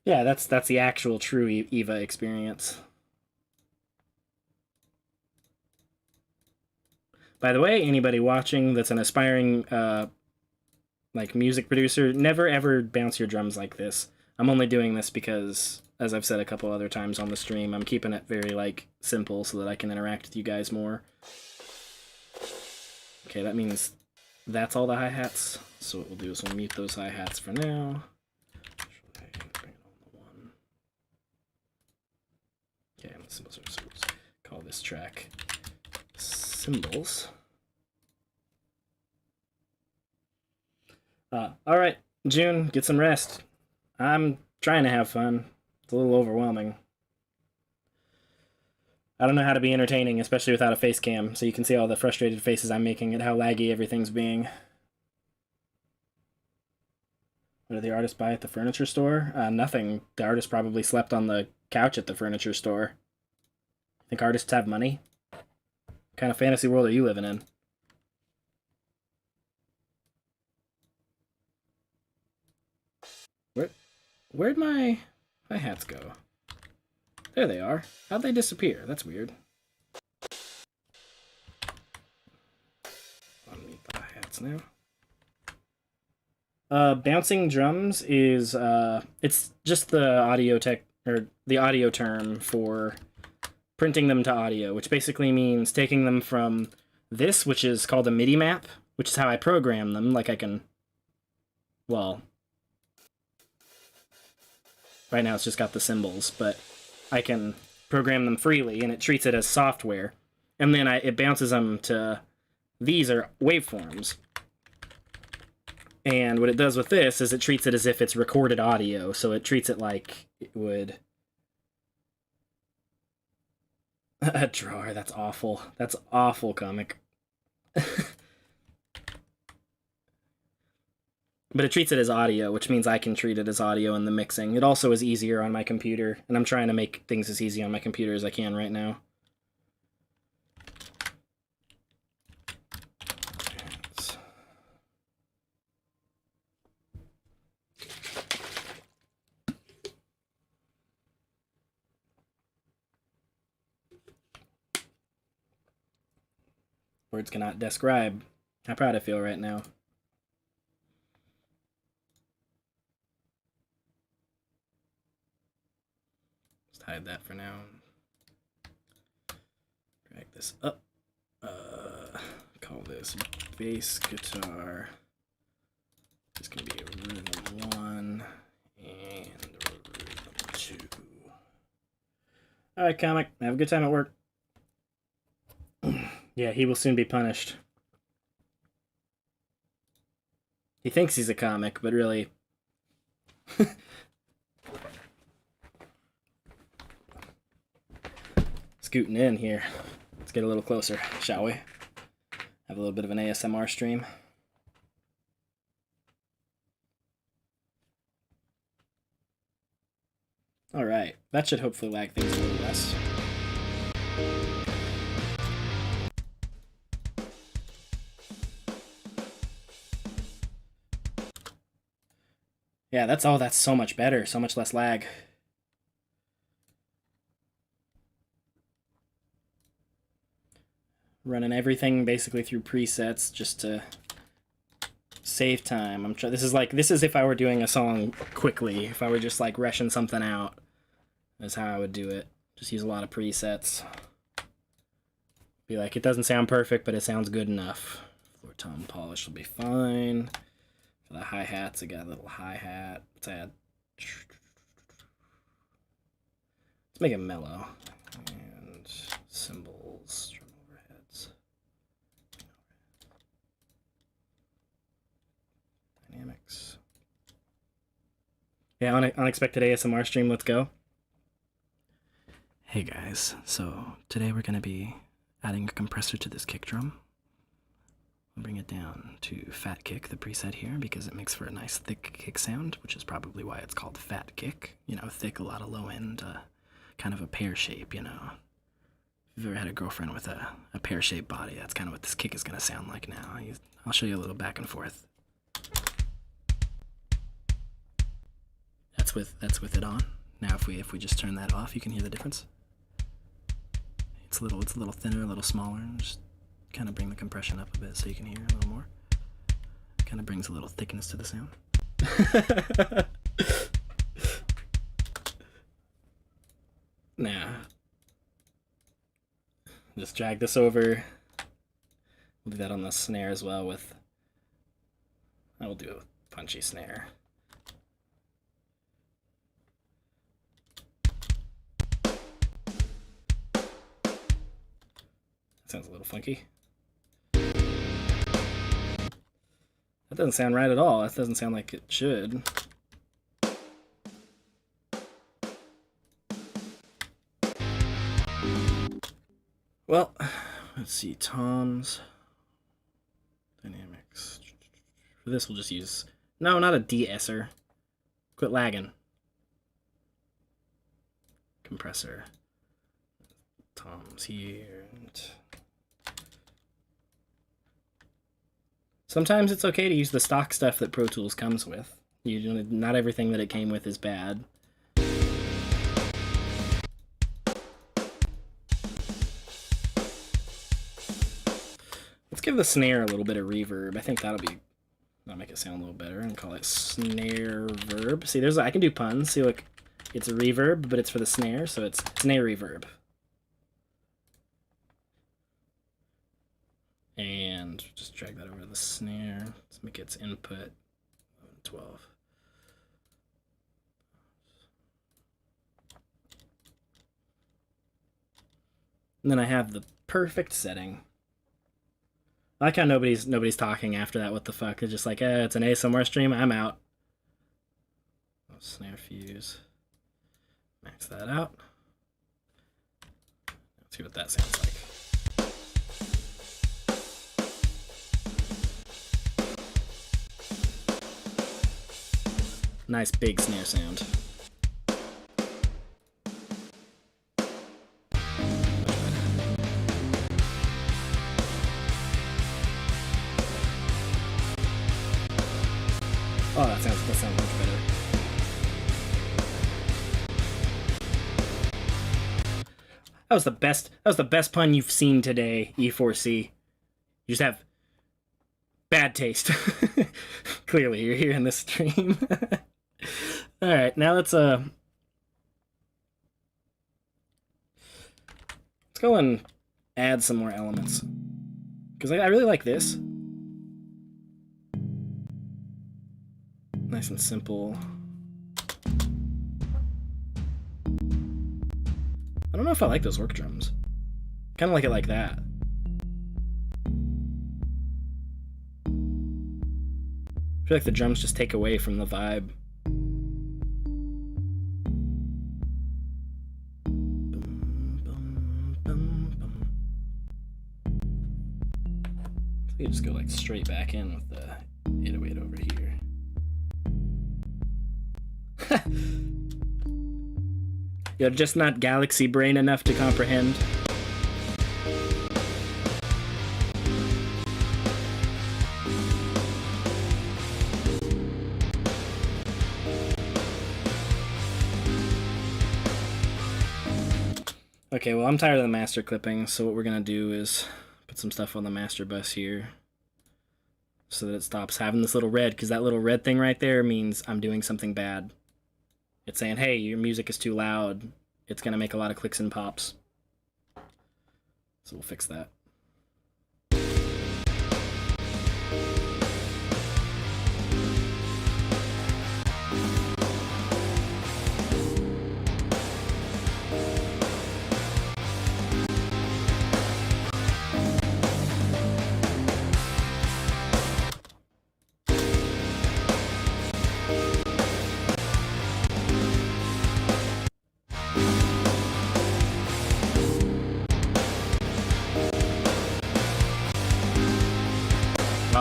Yeah, that's the actual true Eva experience. By the way, anybody watching that's an aspiring like music producer, never ever bounce your drums like this. I'm only doing this because, as I've said a couple other times on the stream, I'm keeping it very like simple so that I can interact with you guys more. Okay, that means that's all the hi-hats. So what we'll do is we'll mute those hi-hats for now. Okay, cymbals. Call this track Cymbals. Alright, June, get some rest. I'm trying to have fun. It's a little overwhelming. I don't know how to be entertaining, especially without a face cam, so you can see all the frustrated faces I'm making at how laggy everything's being. What did the artist buy at the furniture store? Nothing. The artist probably slept on the couch at the furniture store. Think artists have money? What kind of fantasy world are you living in? Where'd my hi-hats go? There they are. How'd they disappear? That's weird. Unmute the hi-hats now. Bouncing drums is it's just the audio term for printing them to audio, which basically means taking them from this, which is called a MIDI map, which is how I program them. Like I can, well, right now it's just got the symbols, but I can program them freely, and it treats it as software. And then it bounces them to, these are waveforms. And what it does with this is it treats it as if it's recorded audio, so it treats it like it would... A drawer, that's awful. That's awful, comic. But it treats it as audio, which means I can treat it as audio in the mixing. It also is easier on my computer, and I'm trying to make things as easy on my computer as I can right now. Words cannot describe how proud I feel right now. Just hide that for now. Drag this up. Call this bass guitar. It's going to be a rhythm 1 and a rhythm 2. Alright, comic. Have a good time at work. Yeah, he will soon be punished. He thinks he's a comic, but really... Scooting in here. Let's get a little closer, shall we? Have a little bit of an ASMR stream. Alright, that should hopefully lag things a little less. Yeah, that's so much better, so much less lag. Running everything basically through presets just to save time. This is if I were doing a song quickly, if I were just like rushing something out. That's how I would do it. Just use a lot of presets. Be like, it doesn't sound perfect, but it sounds good enough. Floor tom polish will be fine. For the hi-hats, I got a little hi-hat. Let's add... Let's make it mellow. And cymbals, drum overheads. Dynamics. Yeah, unexpected ASMR stream, let's go. Hey guys, so today we're going to be adding a compressor to this kick drum. I'll bring it down to Fat Kick, the preset here, because it makes for a nice thick kick sound, which is probably why it's called Fat Kick. You know, thick, a lot of low end, kind of a pear shape, you know. If you've ever had a girlfriend with a pear-shaped body, that's kind of what this kick is going to sound like now. I'll show you a little back and forth. That's with it on. Now if we just turn that off, you can hear the difference. It's a little thinner, a little smaller, and just kind of bring the compression up a bit so you can hear a little more. Kind of brings a little thickness to the sound. Now, just drag this over. We'll do that on the snare as well with... I will do a punchy snare. Sounds a little funky. That doesn't sound right at all. That doesn't sound like it should. Well, let's see, toms, dynamics. For this we'll just use, no, not a de-esser. Quit lagging. Compressor. Toms here. And sometimes it's okay to use the stock stuff that Pro Tools comes with. Not everything that it came with is bad. give the snare a little bit of reverb. I think that'll make it sound a little better, and call it snare verb. See, I can do puns. See, look, it's a reverb, but it's for the snare, so it's snare reverb. And just drag that over to the snare. Let's make its input 12. And then I have the perfect setting. I like how nobody's talking after that. What the fuck? It's just like, it's an ASMR stream. I'm out. Oh, snare fuse. Max that out. Let's see what that sounds like. Nice big snare sound. Oh, that sounds much better. That was the best pun you've seen today, E4C. You just have bad taste. Clearly, you're here in this stream. All right, now let's go and add some more elements, because I really like this. Nice and simple. I don't know if I like those work drums. Kind of like it like that. I feel like the drums just take away from the vibe. You just go like straight back in with the 808 over here. You're just not galaxy brain enough to comprehend. Okay, well, I'm tired of the master clipping, so what we're gonna do is put some stuff on the master bus here so that it stops having this little red, because that little red thing right there means I'm doing something bad. It's saying, hey, your music is too loud. It's gonna make a lot of clicks and pops. So we'll fix that.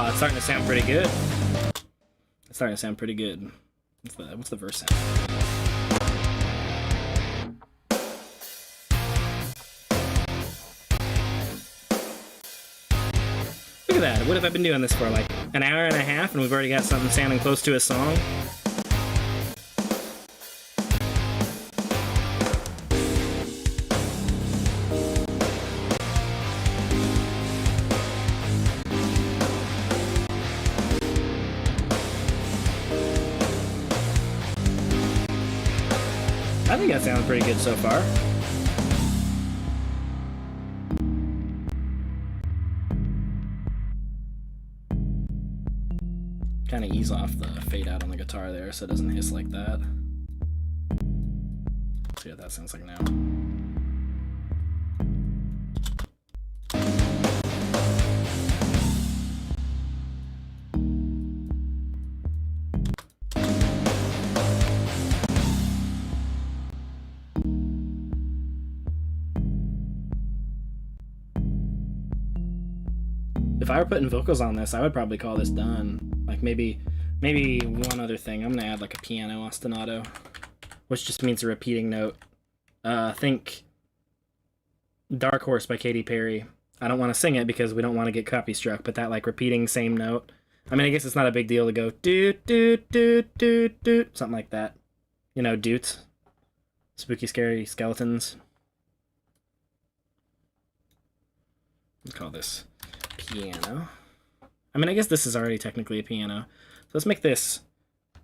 It's starting to sound pretty good. It's starting to sound pretty good. What's the verse sound? Look at that. What have I been doing this for? Like an hour and a half, and we've already got something sounding close to a song? I think that sounds pretty good so far. Kind of ease off the fade out on the guitar there so it doesn't hiss like that. Let's see what that sounds like now. If I were putting vocals on this, I would probably call this done. Like maybe one other thing. I'm gonna add like a piano ostinato, which just means a repeating note. Think Dark Horse by Katy Perry. I don't want to sing it because we don't want to get copy struck, but that like repeating same note. I mean, I guess it's not a big deal to go doot doot doot doot doot, something like that. You know, doots. Spooky, scary skeletons. Let's call this piano. I mean, I guess this is already technically a piano. So let's make this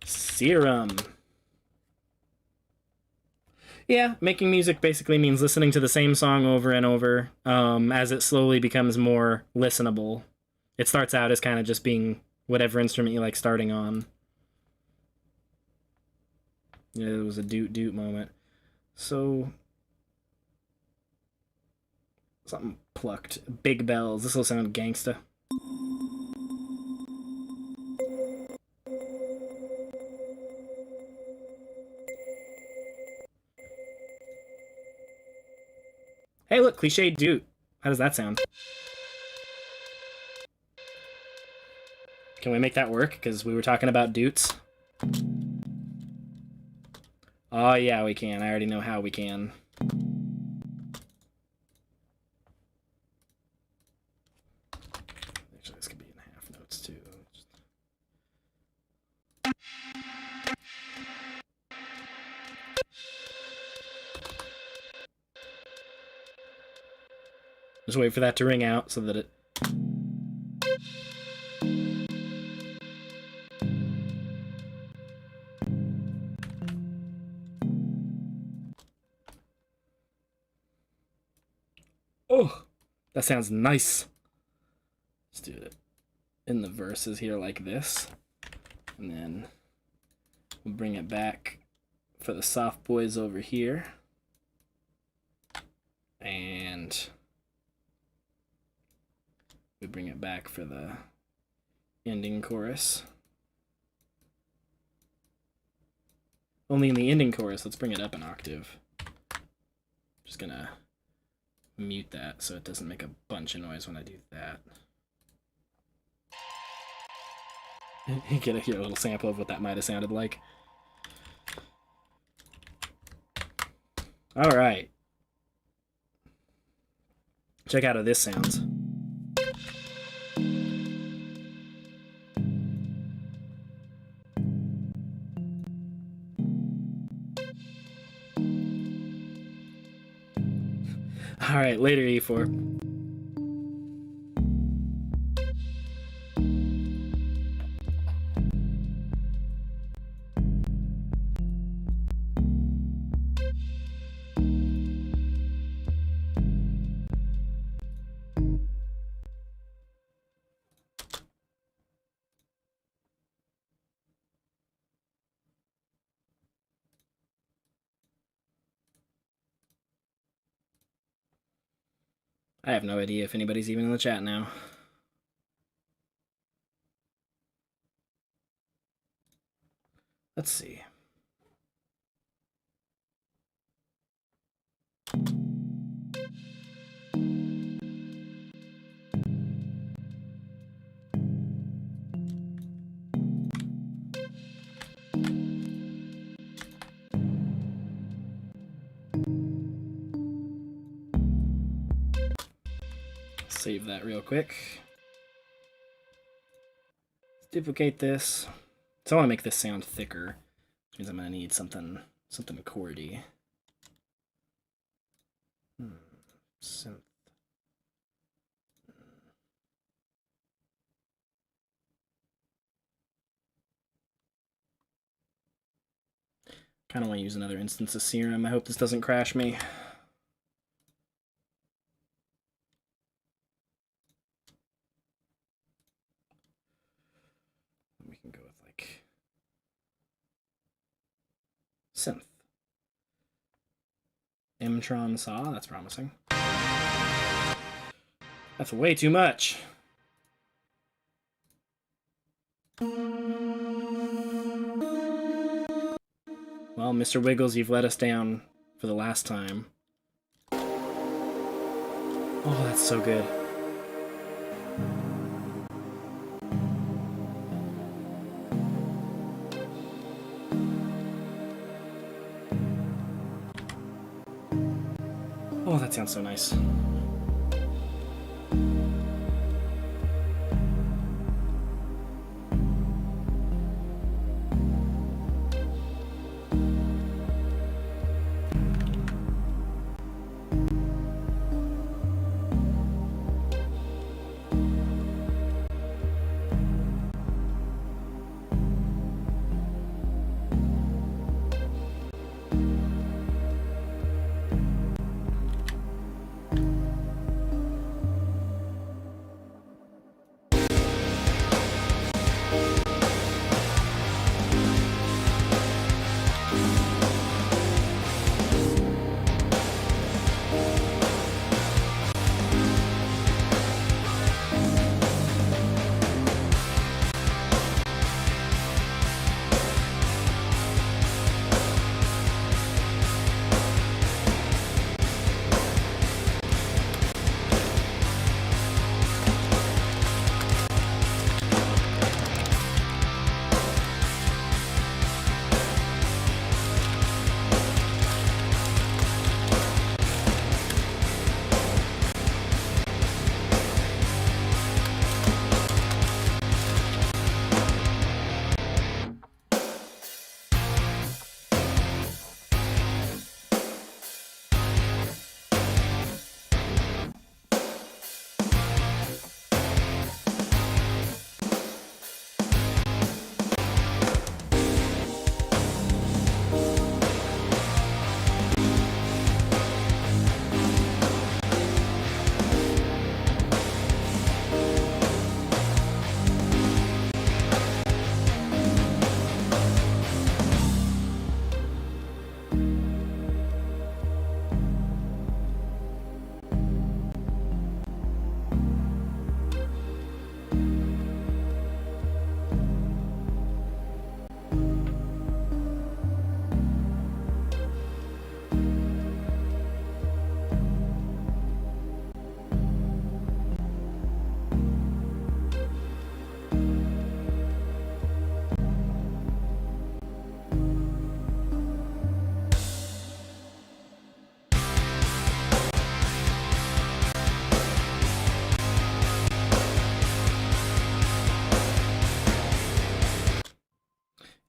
serum. Yeah, making music basically means listening to the same song over and over as it slowly becomes more listenable. It starts out as kind of just being whatever instrument you like starting on. Yeah, it was a doot moment. So something plucked. Big bells. This will sound gangsta. Hey, look, cliche doot. How does that sound? Can we make that work? Because we were talking about doots. Oh, yeah, we can. I already know how we can. Actually, this could be in half notes, too. Just wait for that to ring out so that it... Oh, that sounds nice. Let's do it in the verses here like this. And then we'll bring it back for the soft boys over here. And we bring it back for the ending chorus. Only in the ending chorus, let's bring it up an octave. Just gonna mute that so it doesn't make a bunch of noise when I do that. You get to hear a little sample of what that might have sounded like. All right. Check out how this sounds. All right, later E4. I have no idea if anybody's even in the chat now. Let's see. Save that real quick. Let's duplicate this. So I want to make this sound thicker, which means I'm going to need something chordy. Synth. Kind of want to use another instance of Serum. I hope this doesn't crash me. We can go with like synth. Mtron Saw, that's promising. That's way too much. Well, Mr. Wiggles, you've let us down for the last time. Oh, that's so good. Oh, that sounds so nice.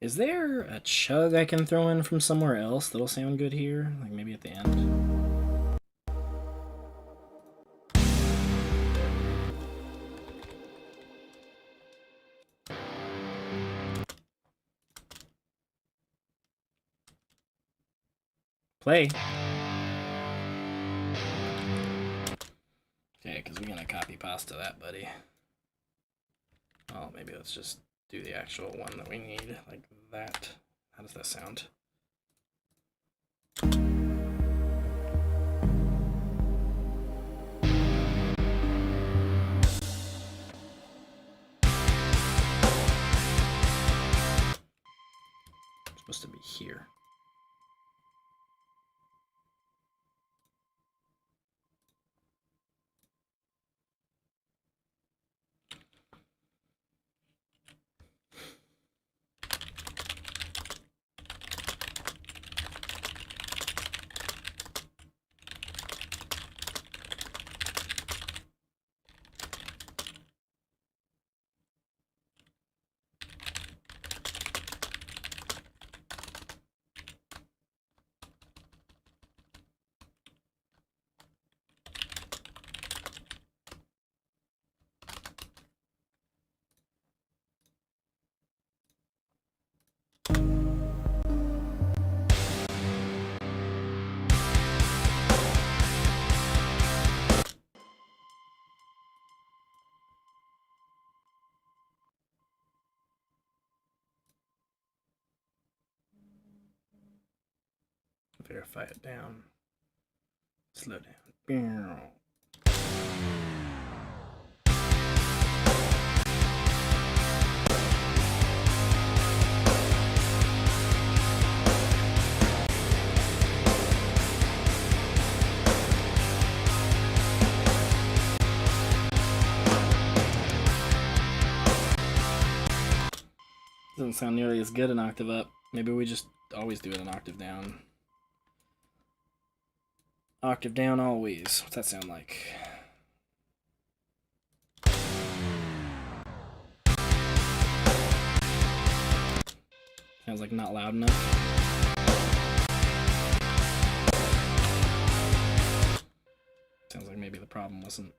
Is there a chug I can throw in from somewhere else that'll sound good here? Like maybe at the end? Play. Okay, because we're going to copy pasta that, buddy. Oh, maybe let's just do the actual one that we need, like that. How does that sound? It's supposed to be here. Verify it down. Slow down. Doesn't sound nearly as good an octave up. Maybe we just always do it an octave down. Octave down always. What's that sound like? Sounds like not loud enough. Sounds like maybe the problem wasn't.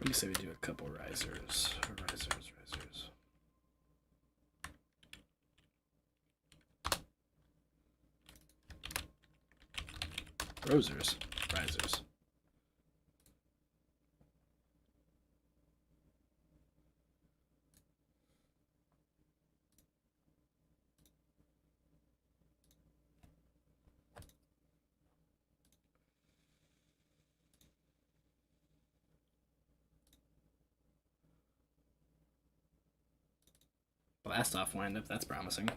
You say we do a couple risers. Risers. Blast off wind up, that's promising.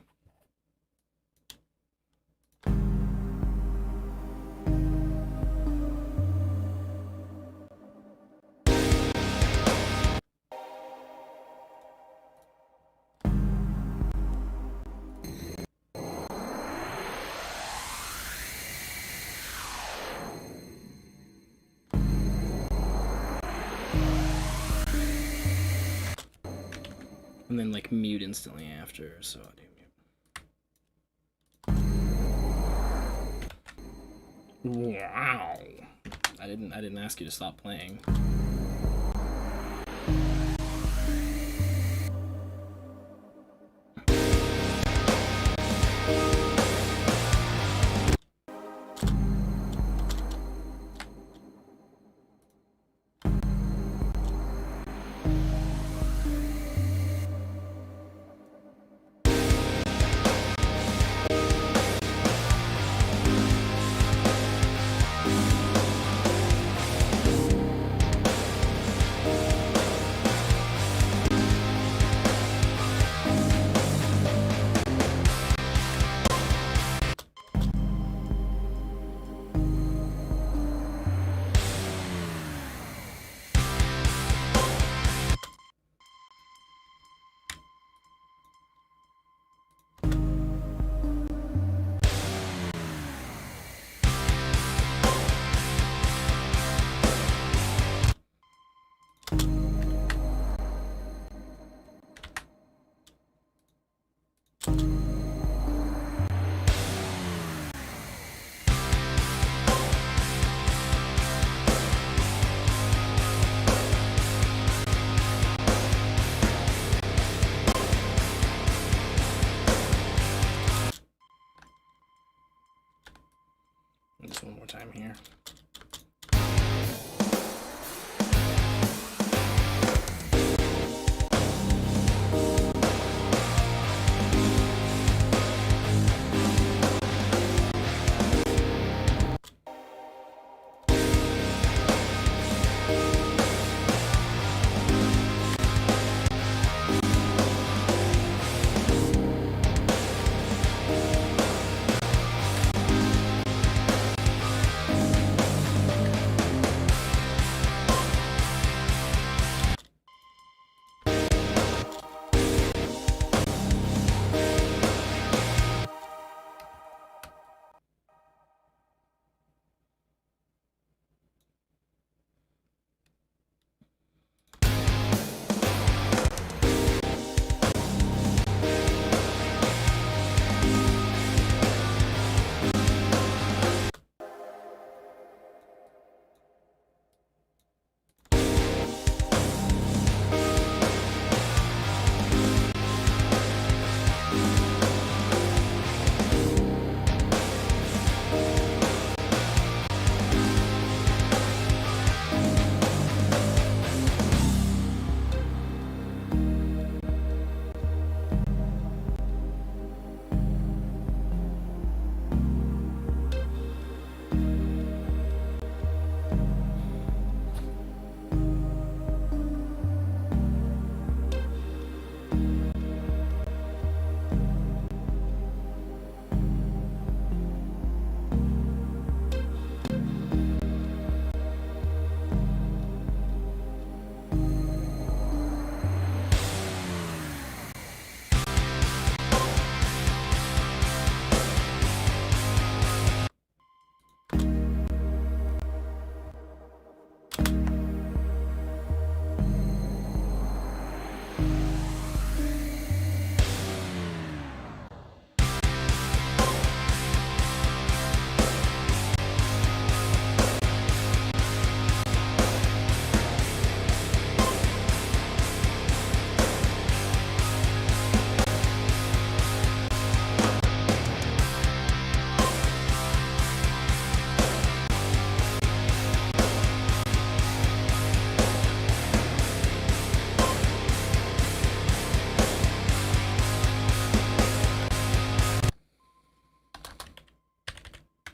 and then like mute instantly after. So I'll do mute. Wow. I didn't ask you to stop playing. Just one more time here.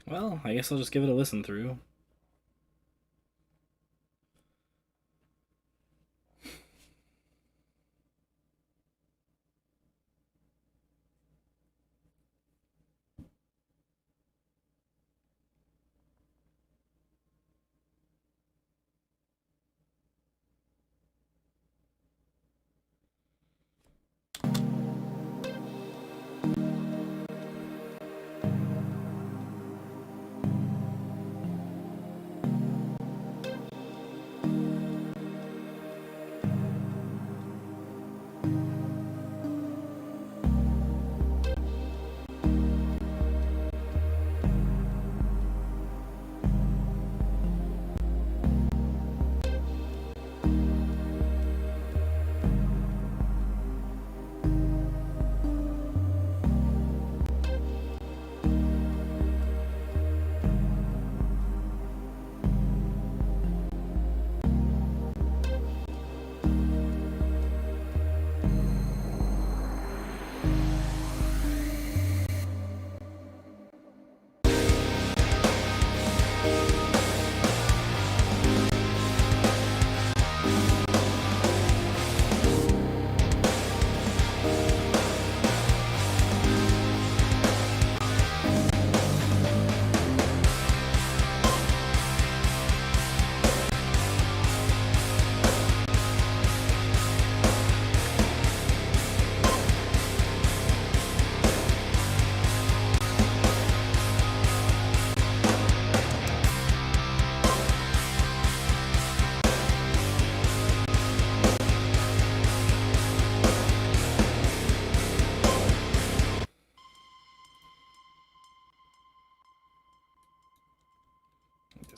Well, I guess I'll just give it a listen through.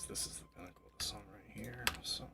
this is the pinnacle of the song right here. So.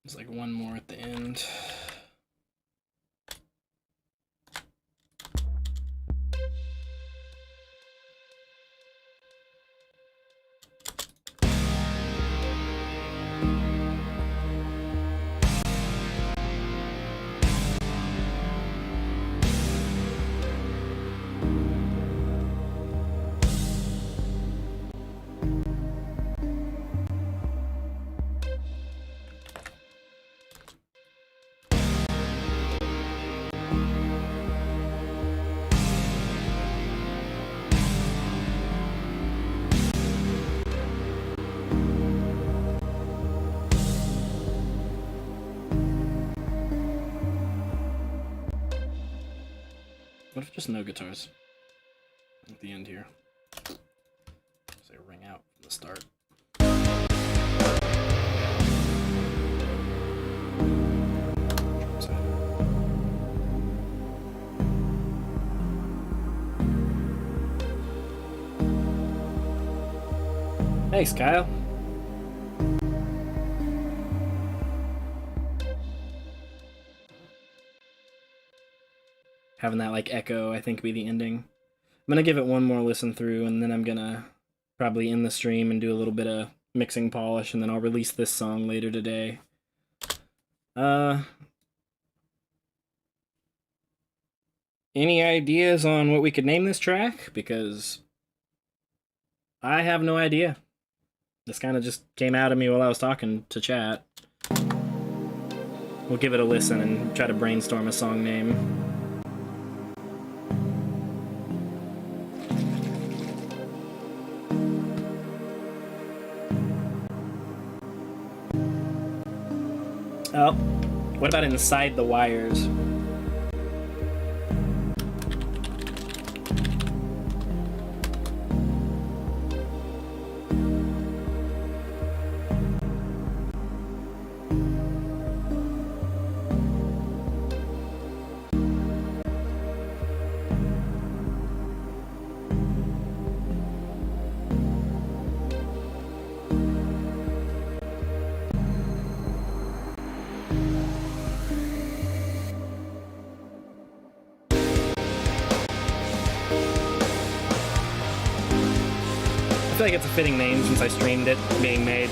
There's like one more at the end. What if just no guitars at the end here? Say ring out from the start. Thanks, Kyle. Having that like echo, I think, be the ending. I'm gonna give it one more listen through, and then I'm gonna probably end the stream and do a little bit of mixing polish, and then I'll release this song later today. Any ideas on what we could name this track? Because I have no idea. This kind of just came out of me while I was talking to chat. We'll give it a listen and try to brainstorm a song name. Oh, what about Inside the Wires? I feel like it's a fitting name since I streamed it being made.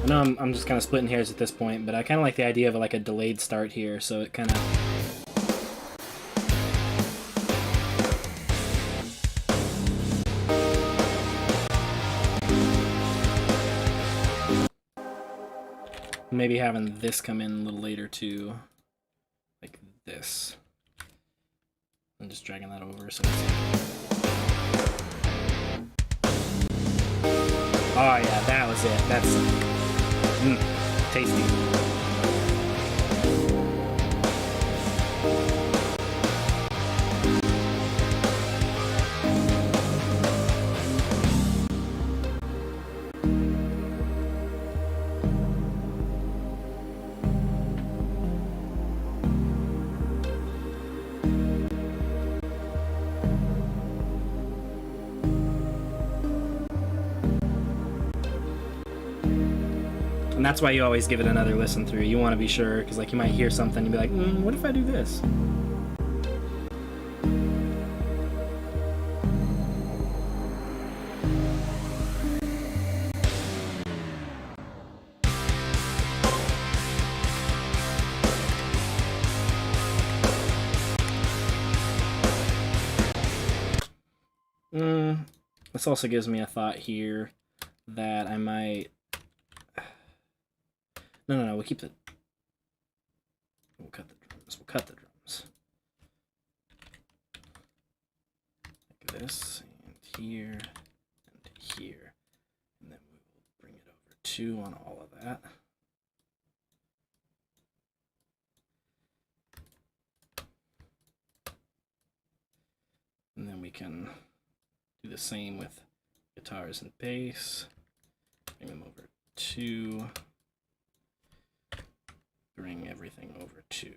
know I'm just kind of splitting hairs at this point, but I kind of like the idea of like a delayed start here, so it kind of... Maybe having this come in a little later too, like this. I'm just dragging that over so it's... Oh yeah, that was it. That's tasty. And that's why you always give it another listen through. You want to be sure, because like you might hear something and be like, what if I do this? This also gives me a thought here that I might... No, we'll keep the... We'll cut the drums. We'll cut the drums. Like this, and here, and here. And then we will bring it over 2 on all of that. And then we can do the same with guitars and bass. Bring them over 2. Bring everything over 2.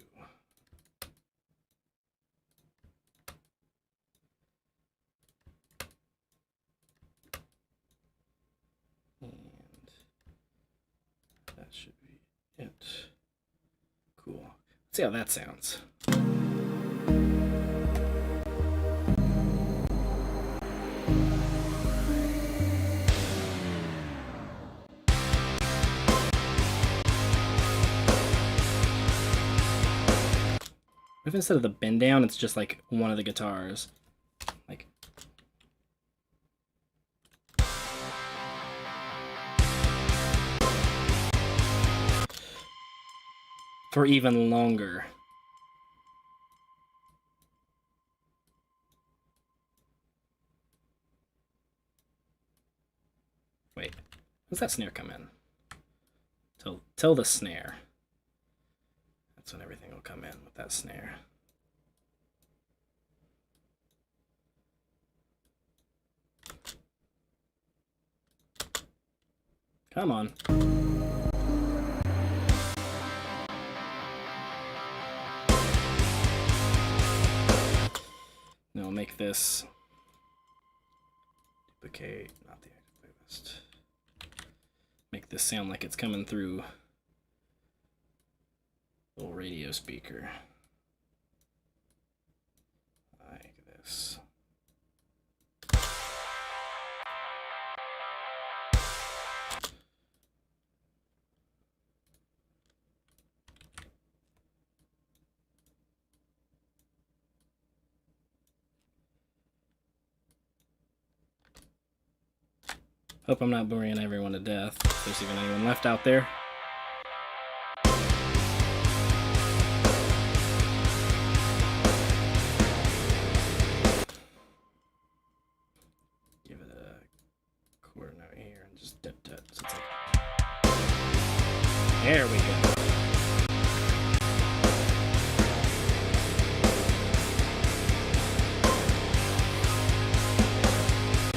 And that should be it. Cool. Let's see how that sounds. If instead of the bend down, it's just like one of the guitars. Like. For even longer. Wait, does that snare come in? Till the snare. That's when everything will come in with that snare. Come on. Now we'll make this duplicate, not the active playlist. Make this sound like it's coming through little radio speaker like this. Hope I'm not boring everyone to death, if there's even anyone left out there. There we go.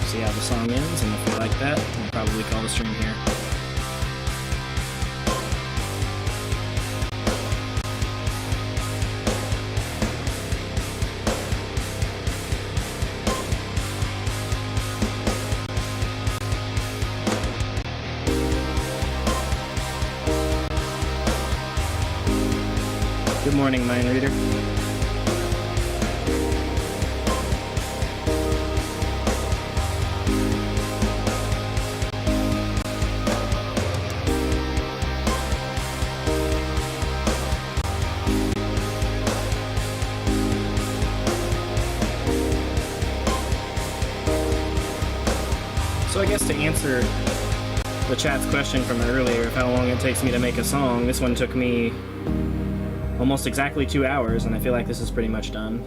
See how the song ends, and if you like that, we'll probably call the stream here. Good morning, Mind Reader. I guess to answer the chat's question from earlier of how long it takes me to make a song, this one took me almost exactly 2 hours, and I feel like this is pretty much done.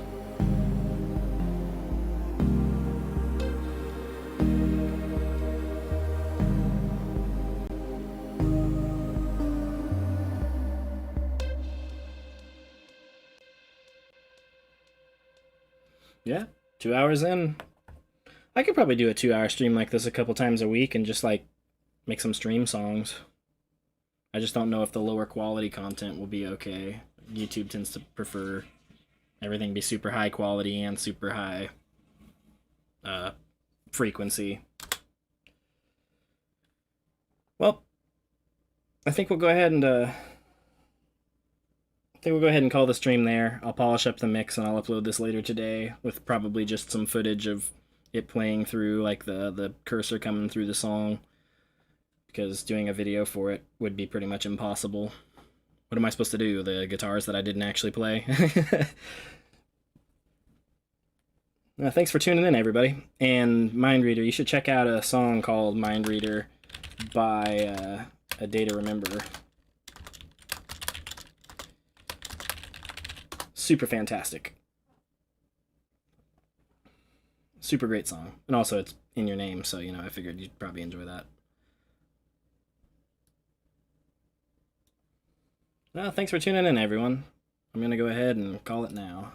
Yeah, 2 hours in. I could probably do a 2 hour stream like this a couple times a week and just like make some stream songs. I just don't know if the lower quality content will be okay. YouTube tends to prefer everything be super high quality and super high frequency. Well, I think we'll go ahead and call the stream there. I'll polish up the mix and I'll upload this later today with probably just some footage of it playing through, like the cursor coming through the song, because doing a video for it would be pretty much impossible. What am I supposed to do? The guitars that I didn't actually play? Thanks for tuning in, everybody. And Mind Reader, you should check out a song called Mind Reader by A Day to Remember. Super fantastic. Super great song. And also it's in your name, so, you know, I figured you'd probably enjoy that. Well, thanks for tuning in, everyone. I'm going to go ahead and call it now.